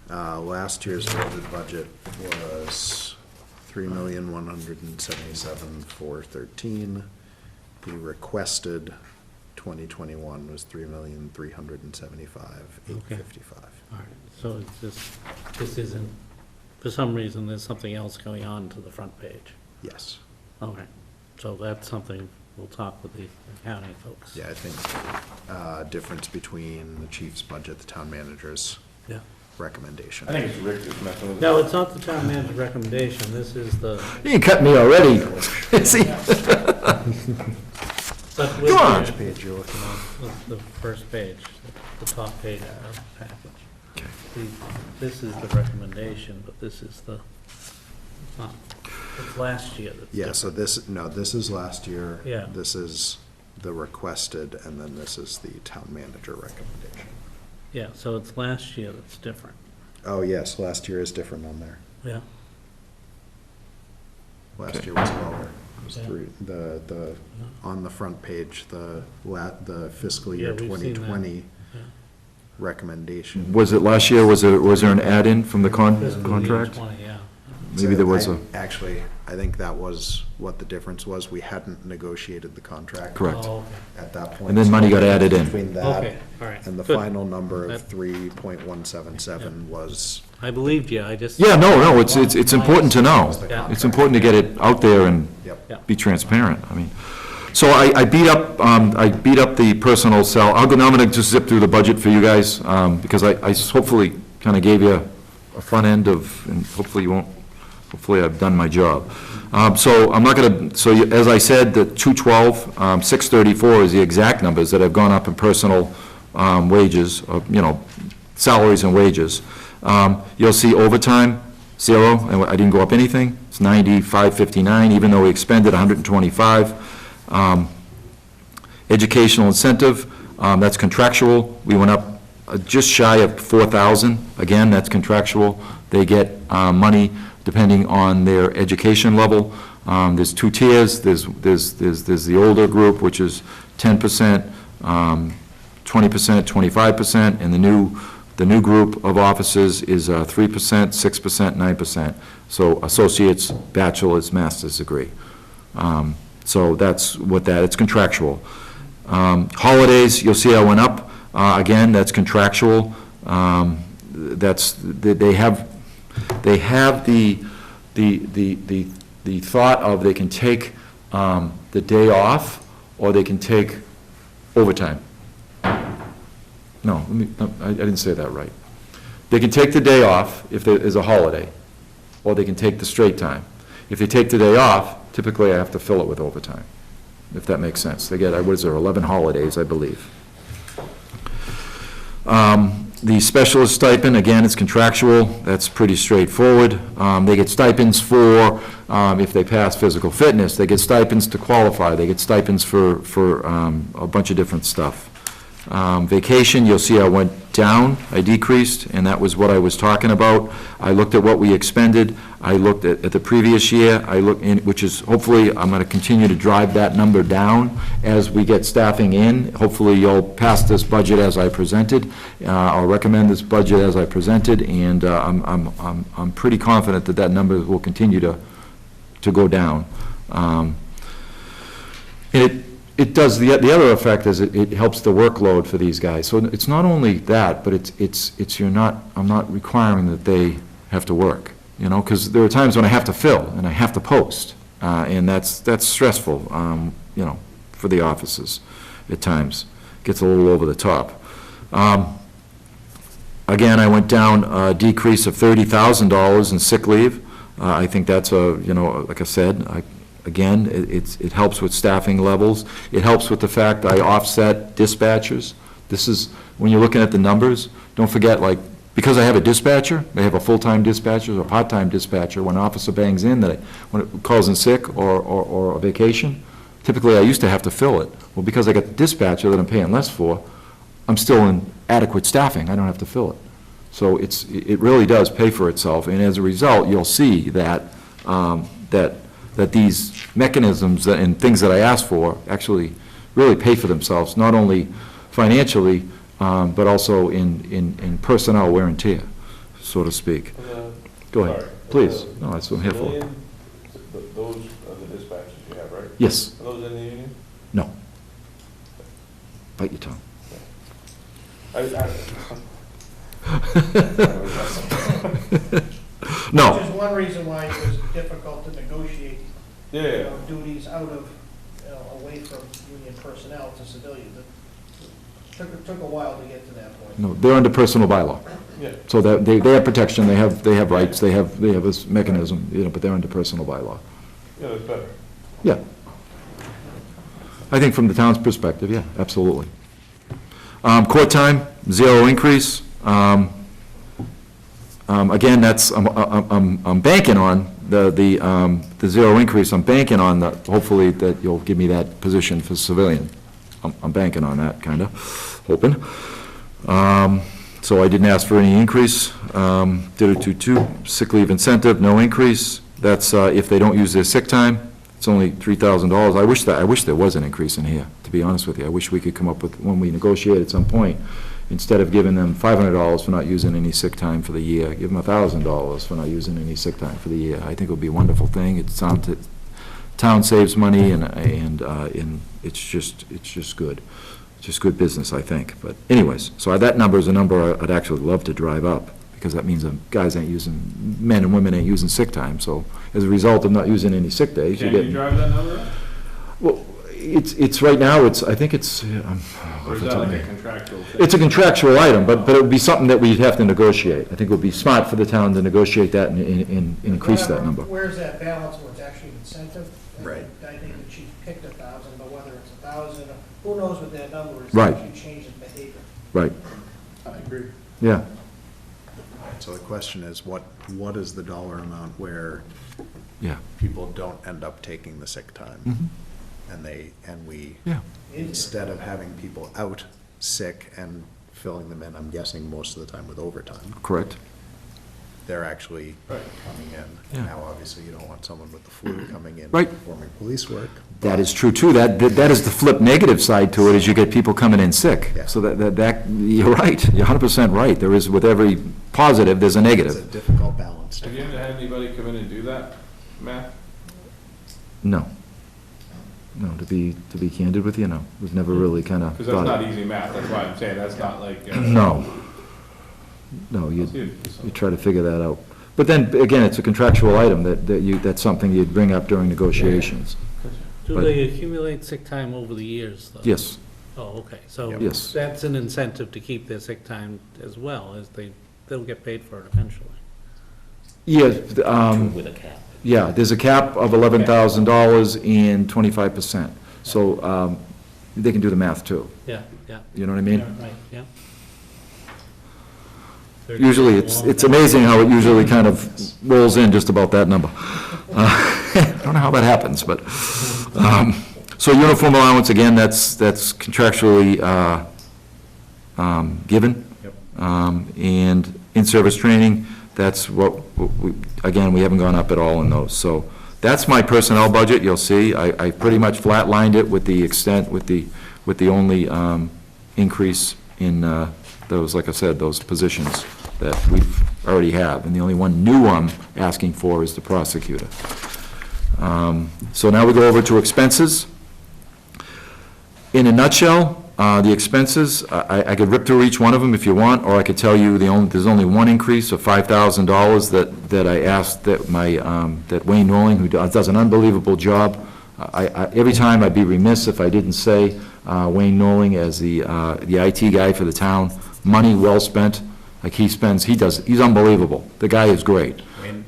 last year's voted budget was 3,177,413. The requested 2021 was 3,375,855. all right, so it's just, this isn't, for some reason, there's something else going on to the front page. Yes, Okay, so that's something we'll talk with the accounting folks. yeah, I think, difference between the chief's budget, the town manager's Yeah. recommendation. I think it's Rick that's messing with it. No, it's not the town manager's recommendation, this is the, You can cut me already. See? but Come on. Which page you're looking at? the first page, the top page of our package. Okay. This is the recommendation, but this is the, it's last year that's Yeah, different. so this is last year. Yeah. This is the requested, and then this is the town manager recommendation. Yeah, so it's last year that's different. Oh, yes, last year is different on there. Yeah. Last Okay. year was lower. It was Yeah. on the front page, the fiscal Yeah, year we've seen that. 2020 Yeah. recommendation. Was it last year, was there an add-in from the Fiscal year contract? 20, yeah. Maybe there was a, Actually, I think that was what the difference was. We hadn't negotiated the contract. Correct. Oh, At that point. And then money got added in. Between okay, that okay, all right. and the Good. final number of That- 3.177 was, I believed you, I just. yeah, no, it's important to know. Yeah. It's important to get it out there and yep. Yeah. be transparent, I mean. So I beat up the personal cell. Now I'm gonna just zip through the budget for you guys, because I hopefully kind of gave you a front end of, and hopefully I've done my job. So I'm not gonna, as I said, the 212, 634 is the exact numbers that have gone up in personal wages, salaries and wages. You'll see overtime, 0, and I didn't go up anything. It's 95.59, even though we expended 125. Educational incentive, that's contractual. We went up just shy of 4,000. Again, that's contractual. They get money depending on their education level. There's 2 tiers. There's the older group, which is 10%, 20%, 25%, and the new group of officers is 3%, 6%, 9%. So associates, bachelor's, master's degree. So that's what it's contractual. Holidays, you'll see I went up. Again, that's contractual. They have the thought of they can take the day off, or they can take overtime. No, I didn't say that right. They can take the day off if there is a holiday, or they can take the straight time. If they take the day off, typically I have to fill it with overtime, if that makes sense. They get, 11 holidays, I believe. The specialist stipend, again, it's contractual. That's pretty straightforward. They get stipends for, if they pass physical fitness. They get stipends to qualify. They get stipends for a bunch of different stuff. Vacation, you'll see I went down, I decreased, and that was what I was talking about. I looked at what we expended, I looked at the previous year, which is, hopefully, I'm gonna continue to drive that number down as we get staffing in. Hopefully, you'll pass this budget as I presented. I'll recommend this budget as I presented, and I'm pretty confident that that number will continue to go down. It does, the other effect is it helps the workload for these guys. So it's not only that, but I'm not requiring that they have to work, because there are times when I have to fill and I have to post, and that's stressful, for the offices at times. Gets a little over the top. Again, I went down a decrease of $30,000 in sick leave. I think that's like I said, again, it helps with staffing levels. It helps with the fact I offset dispatchers. This is, when you're looking at the numbers, don't forget, because I have a dispatcher, they have a full-time dispatcher or a part-time dispatcher, when an officer bangs in, when it calls in sick or a vacation, typically I used to have to fill it. Well, because I got the dispatcher that I'm paying less for, I'm still in adequate staffing. I don't have to fill it. So it really does pay for itself, and as a result, you'll see that that these mechanisms and things that I asked for actually really pay for themselves, not only financially, but also in personnel wear and tear, so to speak. Go ahead, please. No, that's what I'm here for. Those are the dispatches you have, right? Yes. Are those in the union? No. Bite your tongue. No. Which is one reason why it was difficult to negotiate, duties out of, away from union personnel to civilians. It took a while to get to that point. No, they're under personal bylaw. Yeah. So that they have protection, they have rights, they have this mechanism, but they're under personal bylaw. Yeah, that's better. Yeah. I think from the town's perspective, yeah, absolutely. Court time, 0 increase. Again, that's, I'm banking on the 0 increase. I'm banking on that, hopefully that you'll give me that position for civilian. I'm banking on that, kind of, hoping. So I didn't ask for any increase. Did it to sick leave incentive, no increase. That's if they don't use their sick time. It's only $3,000. I wish there was an increase in here, to be honest with you. I wish we could come up with, when we negotiate at some point, instead of giving them $500 for not using any sick time for the year, give them $1,000 for not using any sick time for the year. I think it would be a wonderful thing. Town saves money, and it's just good. It's just good business, I think. But anyways, so that number is a number I'd actually love to drive up, because that means men and women ain't using sick time. So as a result of not using any sick days, Can you drive that number up? Well, it's right now, I think it's. Or is that like a contractual thing? It's a contractual item, but it would be something that we'd have to negotiate. I think it would be smart for the town to negotiate that and increase that number. Where's that balance where it's actually incentive? Right. I think the chief picked 1,000, but whether it's 1,000, who knows what that number is? Right. Actually changes behavior. Right, I agree. yeah. So the question is, what is the dollar amount where Yeah. people don't end up taking the sick time? Mhm. And we, Yeah. instead of having people out sick and filling them in, I'm guessing most of the time with overtime, Correct. they're actually coming in. Yeah. Now, obviously, you don't want someone with the flu coming in Right. performing police work. That is true, too. That is the flip negative side to it, is you get people coming in sick. Yeah. So that, you're right, you're 100% right. There is, with every positive, there's a It's a negative. difficult balance. Have you ever had anybody come in and do that, Matt? No. No, to be candid with you, no. We've never really kind of Because that's not easy math, that's why I'm saying, that's not like. No. No, you try to figure that out. But then, again, it's a contractual item that's something you'd bring up during negotiations. Do But- they accumulate sick time over the years, though? Yes, Oh, okay, so Yes. that's an incentive to keep their sick time as well, as they'll get paid for it eventually. yeah, With a cap. yeah, there's a cap of $11,000 and 25%. So they can do the math, too. Yeah, yeah. You know what I mean? Yeah, right, yeah. Usually, it's amazing how it usually kind of rolls in just about that number. I don't know how that happens, but, so uniform allowance, again, that's contractually given. Yep. And in-service training, that's what, again, we haven't gone up at all in those. So that's my personnel budget, you'll see. I pretty much flatlined it with the extent, with the only increase in those, like I said, those positions that we already have. And the only one new I'm asking for is the prosecutor. So now we go over to expenses. In a nutshell, the expenses, I could rip through each one of them if you want, or I could tell you there's only one increase of $5,000 that I asked that that Wayne Nolan, who does an unbelievable job. Every time I'd be remiss if I didn't say Wayne Nolan as the IT guy for the town. Money well spent. Like he's unbelievable. The guy is great.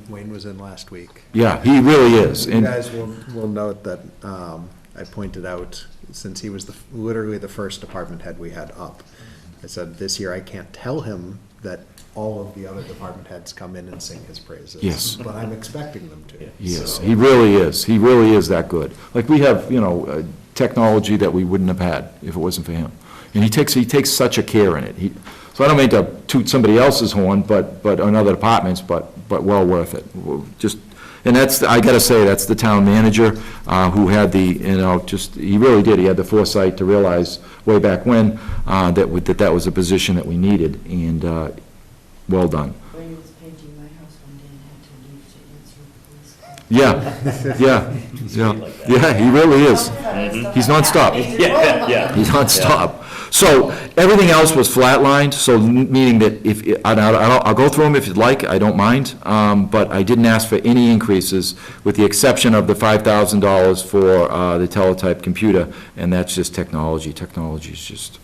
Wayne was in last week. Yeah, he really is. You And guys will note that I pointed out, since he was literally the first department head we had up, I said, this year I can't tell him that all of the other department heads come in and sing his praises. Yes. But I'm expecting them to. yes, So- he really is. He really is that good. Like we have, technology that we wouldn't have had if it wasn't for him. And he takes such a care in it. So I don't mean to toot somebody else's horn, but on other departments, but well worth it. And that's, I gotta say, that's the town manager, who had he really did. He had the foresight to realize way back when, that was a position that we needed, and, well done. Wayne was painting my house one day and had to leave to answer a police call. Yeah, he really is. He's nonstop. Yeah. He's nonstop. So, everything else was flatlined, so meaning that I'll go through them if you'd like, I don't mind, but I didn't ask for any increases, with the exception of the $5,000 for the teletype computer, and that's just technology. Technology is just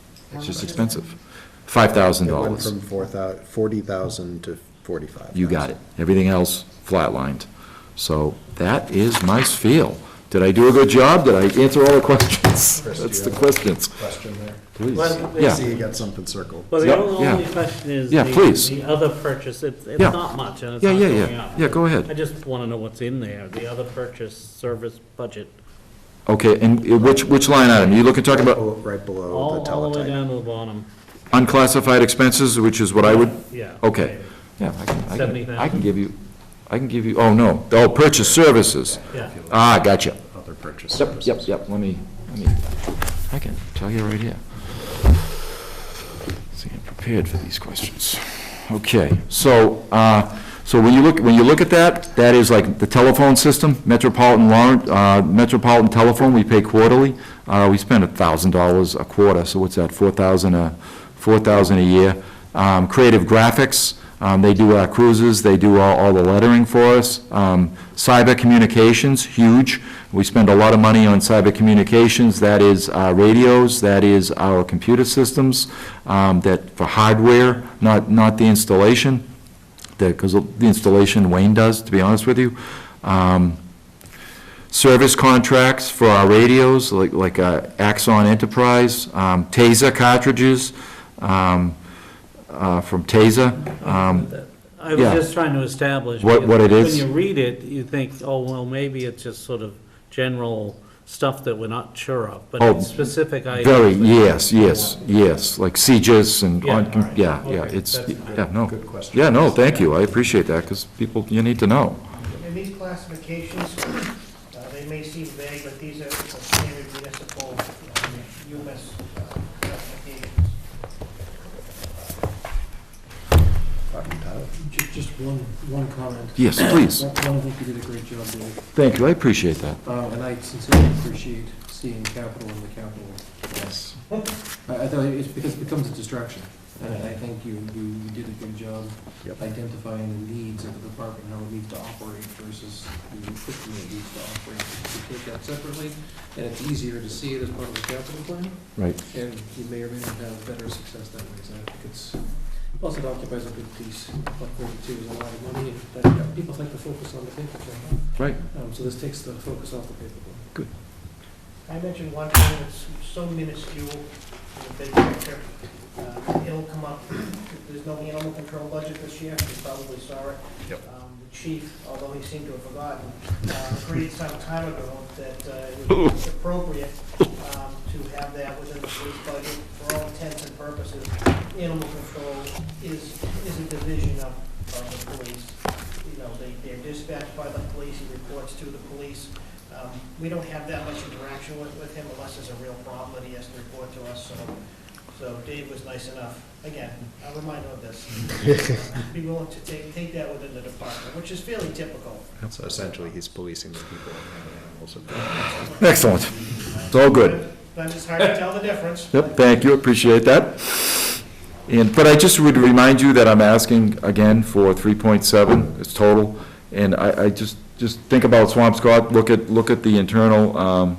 expensive. It went $5,000. from 40,000 to 45,000. You got it. Everything else flatlined. So, that is my spiel. Did I do a good job? Did I answer all the questions? Chris, That's do the you have a questions. Question there? Please. Well, I Yeah. see you got something circled. Well, the Yep, only yeah. question is Yeah, please. the other purchase, it's Yeah. not much, and it's Yeah, not yeah, going yeah. up. Yeah, go ahead. I just want to know what's in there, the other purchase service budget, Okay, and which line item? You looking, talking about Right below the all the way teletype. down to the bottom. unclassified expenses, which is what I would, Yeah. okay. Yeah, I can 70,000. give you, oh, no, purchase services. Yeah. Ah, gotcha. Other purchase Yep, services. let me, I can tell you right here. See, I'm prepared for these questions. Okay, so when you look at that is like the telephone system, Metropolitan Telephone, we pay quarterly. We spend $1,000 a quarter, so what's that, $4,000 a year. Creative Graphics, they do our cruises, they do all the lettering for us. Cyber communications, huge. We spend a lot of money on cyber communications. That is our radios, that is our computer systems, that for hardware, not the installation, because the installation Wayne does, to be honest with you. Service contracts for our radios, like Axon Enterprise, TASER cartridges, from TASER. I was Yeah. just trying to establish. What because it is? When you read it, you think, oh, well, maybe it's just sort of general stuff that we're not sure of, but Oh, it's specific items. Very, that- yes, like CJIS and, Yeah, all right. yeah, Okay, it's, that's- yeah, no. Good question. Yeah, no, thank you, I appreciate that, because people, you need to know. And these classifications, they may seem vague, but these are standard municipal, UMass classifications. Just one comment. Yes, please, One, I think you did a great job, Dave. thank you, I appreciate that. And I sincerely appreciate seeing capital in the capital. Yes. I thought it's because it becomes a distraction. And I think you did a good job Yep. identifying the needs of the department, how it needs to operate versus the equipment it needs to operate. You take that separately, and it's easier to see it as part of the capital plan, Right, and you may or may not have better success that way. So I think it's, plus it occupies a big piece. Like 32 is a lot of money, and people like to focus on the paper plan. right, So this takes the focus off the paper plan. I mentioned one thing that's so minuscule, the big picture. It'll come up, there's no animal control budget this year, you probably saw it. Yep. The chief, although he seemed to have forgotten, agreed some time ago that it would be appropriate to have that within the police budget. For all intents and purposes, animal control is a division of the police. You know, they're dispatched by the police, he reports to the police. We don't have that much interaction with him unless there's a real problem that he has to report to us, so Dave was nice enough, again, I'll remind him of this, be willing to take that within the department, which is fairly typical. So essentially, he's policing the people and animals. Excellent. It's all good. But it's hard to tell the difference. Yep, thank you, appreciate that. But I just would remind you that I'm asking again for 3.7, it's total, and I just think about Swampscott, look at the internal,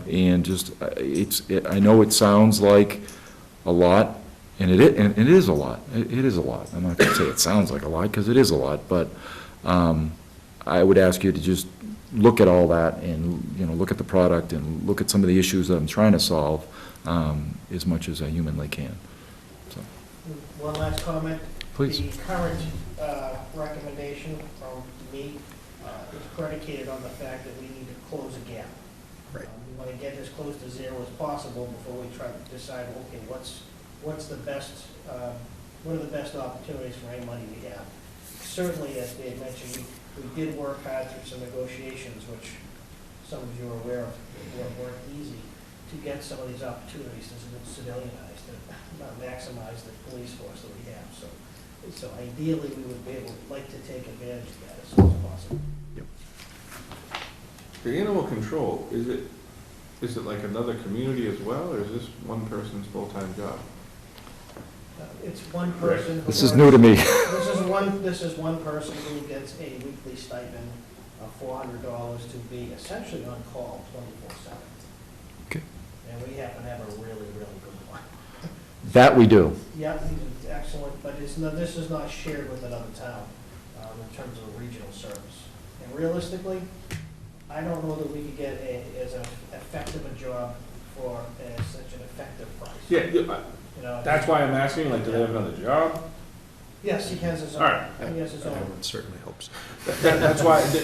and just, I know it sounds like a lot, and it is a lot, it is a lot. I'm not gonna say it sounds like a lot, because it is a lot, but I would ask you to just look at all that, and, you know, look at the product, and look at some of the issues that I'm trying to solve, as much as I humanly can. So, One last comment. Please. The current recommendation from me is predicated on the fact that we need to close a gap. Right. We want to get as close to zero as possible before we try to decide, okay, what's the best, what are the best opportunities for any money we have? Certainly, as Dave mentioned, we did work hard through some negotiations, which some of you are aware of, weren't easy, to get some of these opportunities to civilianize, to maximize the police force that we have. So ideally, we would be able, like to take advantage of that as soon as possible. The animal control, is it like another community as well, or is this one person's full-time job? It's one person. this is new to me. This is one person who gets a weekly stipend of $400 to be essentially on call 24/7. Okay. And we happen to have a really, really good one. That we do. Yeah, he's excellent, but this is not shared with another town in terms of a regional service. And realistically, I don't know that we could get as effective a job for such an effective price. Yeah, You know, that's why I'm asking, like, do they have another job? Yes, he has his own. All right. He has his I own. would certainly hope so. That's why, it's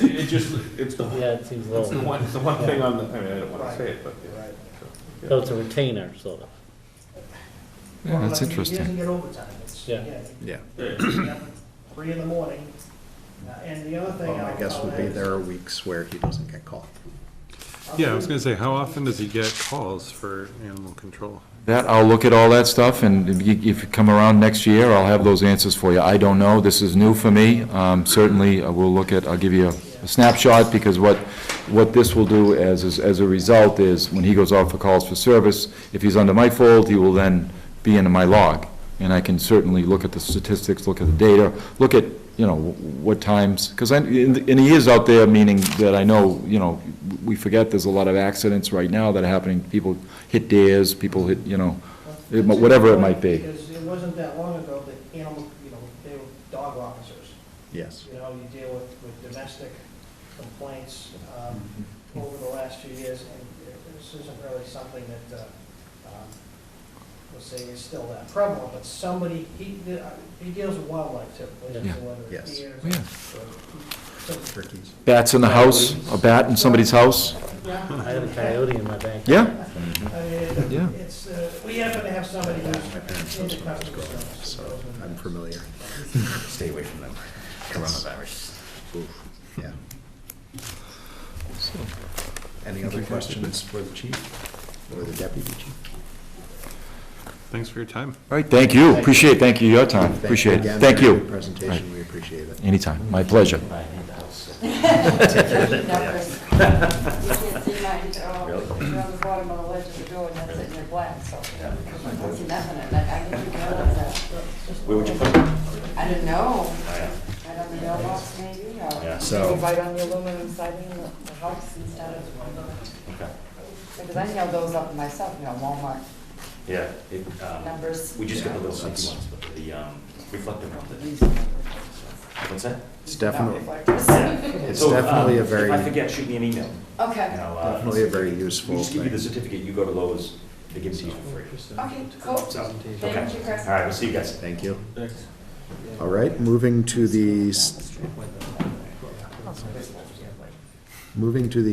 the, Yeah, it seems a it's the little, one thing on the, I mean, I don't wanna Right. say it, but. Right. so it's a retainer, sort of. Yeah, that's He interesting. doesn't get overtime. It's, Yeah. Yeah. yeah, 3 in the morning. And the other thing. Well, my guess would be there are weeks where he doesn't get called. Yeah, I was gonna say, how often does he get calls for animal control? That, I'll look at all that stuff, and if you come around next year, I'll have those answers for you. I don't know, this is new for me. Certainly, I'll give you a snapshot, because what this will do as a result is, when he goes out for calls for service, if he's under my fold, he will then be into my log. And I can certainly look at the statistics, look at the data, look at, you know, what times, because, and he is out there, meaning that I know, you know, we forget there's a lot of accidents right now that are happening. People hit deers, people hit, you know, whatever it might be. Because it wasn't that long ago that animal, they were dog officers. Yes. You deal with domestic complaints over the last few years, and this isn't really something that, let's say, is still that prevalent, but somebody, he deals with wildlife too, whether Yes. it's deers. Yeah. So, Turkeys. Bats in the house, a bat in somebody's house? yeah. I had a coyote in my bank. Yeah, I mean, Yeah. it's, we happen to have somebody My who's parents into know customer growing up, service. so I'm familiar. Stay away from them. Coronavirus. Oof, yeah. Any other questions for the chief or the deputy chief? Thanks for your time. all right, thank you, thank you, your time, appreciate it, again thank for your you. presentation, we appreciate it. Anytime, my pleasure. I need the house. You can't see mine, you're on the bottom of the ledge of the door, and that's it in your glass, so. I don't see nothing in it, I didn't realize that. Where would you put it? I didn't know. Oh, yeah. Right on the mailbox maybe, Yeah. or So- maybe right on the aluminum siding of the house instead of, Okay. because I nailed those up myself, Walmart Yeah, it, numbers. we just got the little that's- sticky ones, but the, reflective ones. What's that? It's definitely, it's So, definitely a very, If I forget, shoot me an email. Okay. And I'll, definitely a very We useful just give you the thing. certificate, you go to Lowe's, They give it to you for free. Okay, cool. Thank you, Chris. All right, we'll see you guys. Thank you. Thanks. All right, moving to the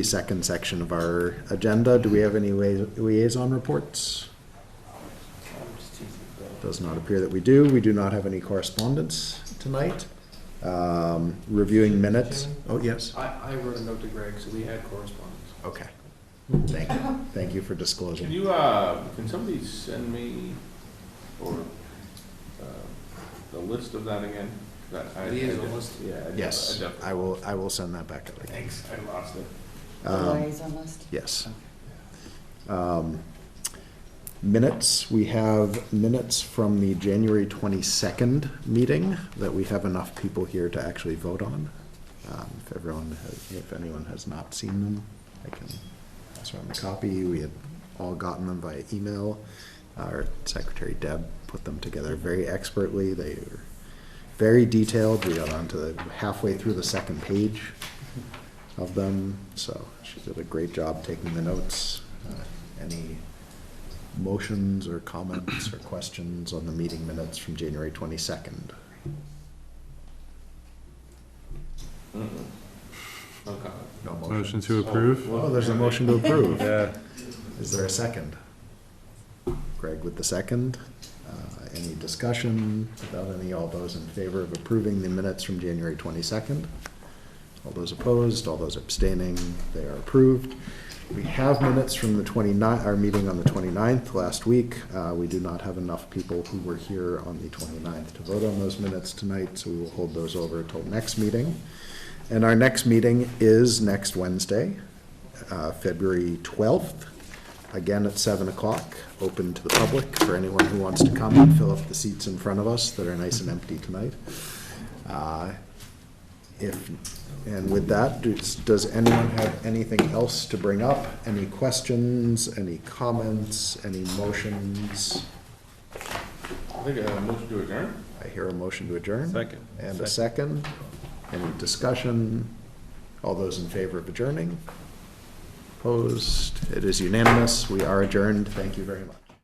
second section of our agenda, do we have any liaison reports? Does not appear that we do. We do not have any correspondence tonight. Reviewing minutes. Oh, yes. I wrote a note to Greg, so we had correspondence. Okay. Thank you. Thank you for Can disclosing. you, can somebody send me, or, the list of that again? Liaison list? Yeah. Yes, definitely- I will send that back. Thanks, I lost it. Liaison list? Yes. Minutes, we have minutes from the January 22nd meeting that we have enough people here to actually vote on. If anyone has not seen them, I can pass around a copy. We had all gotten them via email. Our secretary Deb put them together very expertly. They were very detailed. We got on to halfway through the second page of them, so she did a great job taking the notes. Any motions or comments or questions on the meeting minutes from January 22nd? Okay. No Motion motions. to approve? Oh, there's a motion to approve. Yeah. Is there a second? Greg with the second. Any discussion? Without any, all those in favor of approving the minutes from January 22nd? All those opposed, all those abstaining, they are approved. We have minutes from the 29th, our meeting on the 29th last week. We do not have enough people who were here on the 29th to vote on those minutes tonight, so we will hold those over until next meeting. And our next meeting is next Wednesday, February 12th, again at 7 o'clock, open to the public for anyone who wants to come and fill up the seats in front of us that are nice and empty tonight. And with that, does anyone have anything else to bring up? Any questions, any comments, any motions? I think a motion to adjourn? I hear a motion to adjourn. Second. And a second. Any discussion? All those in favor of adjourning? Opposed? It is unanimous. We are adjourned. Thank you very much.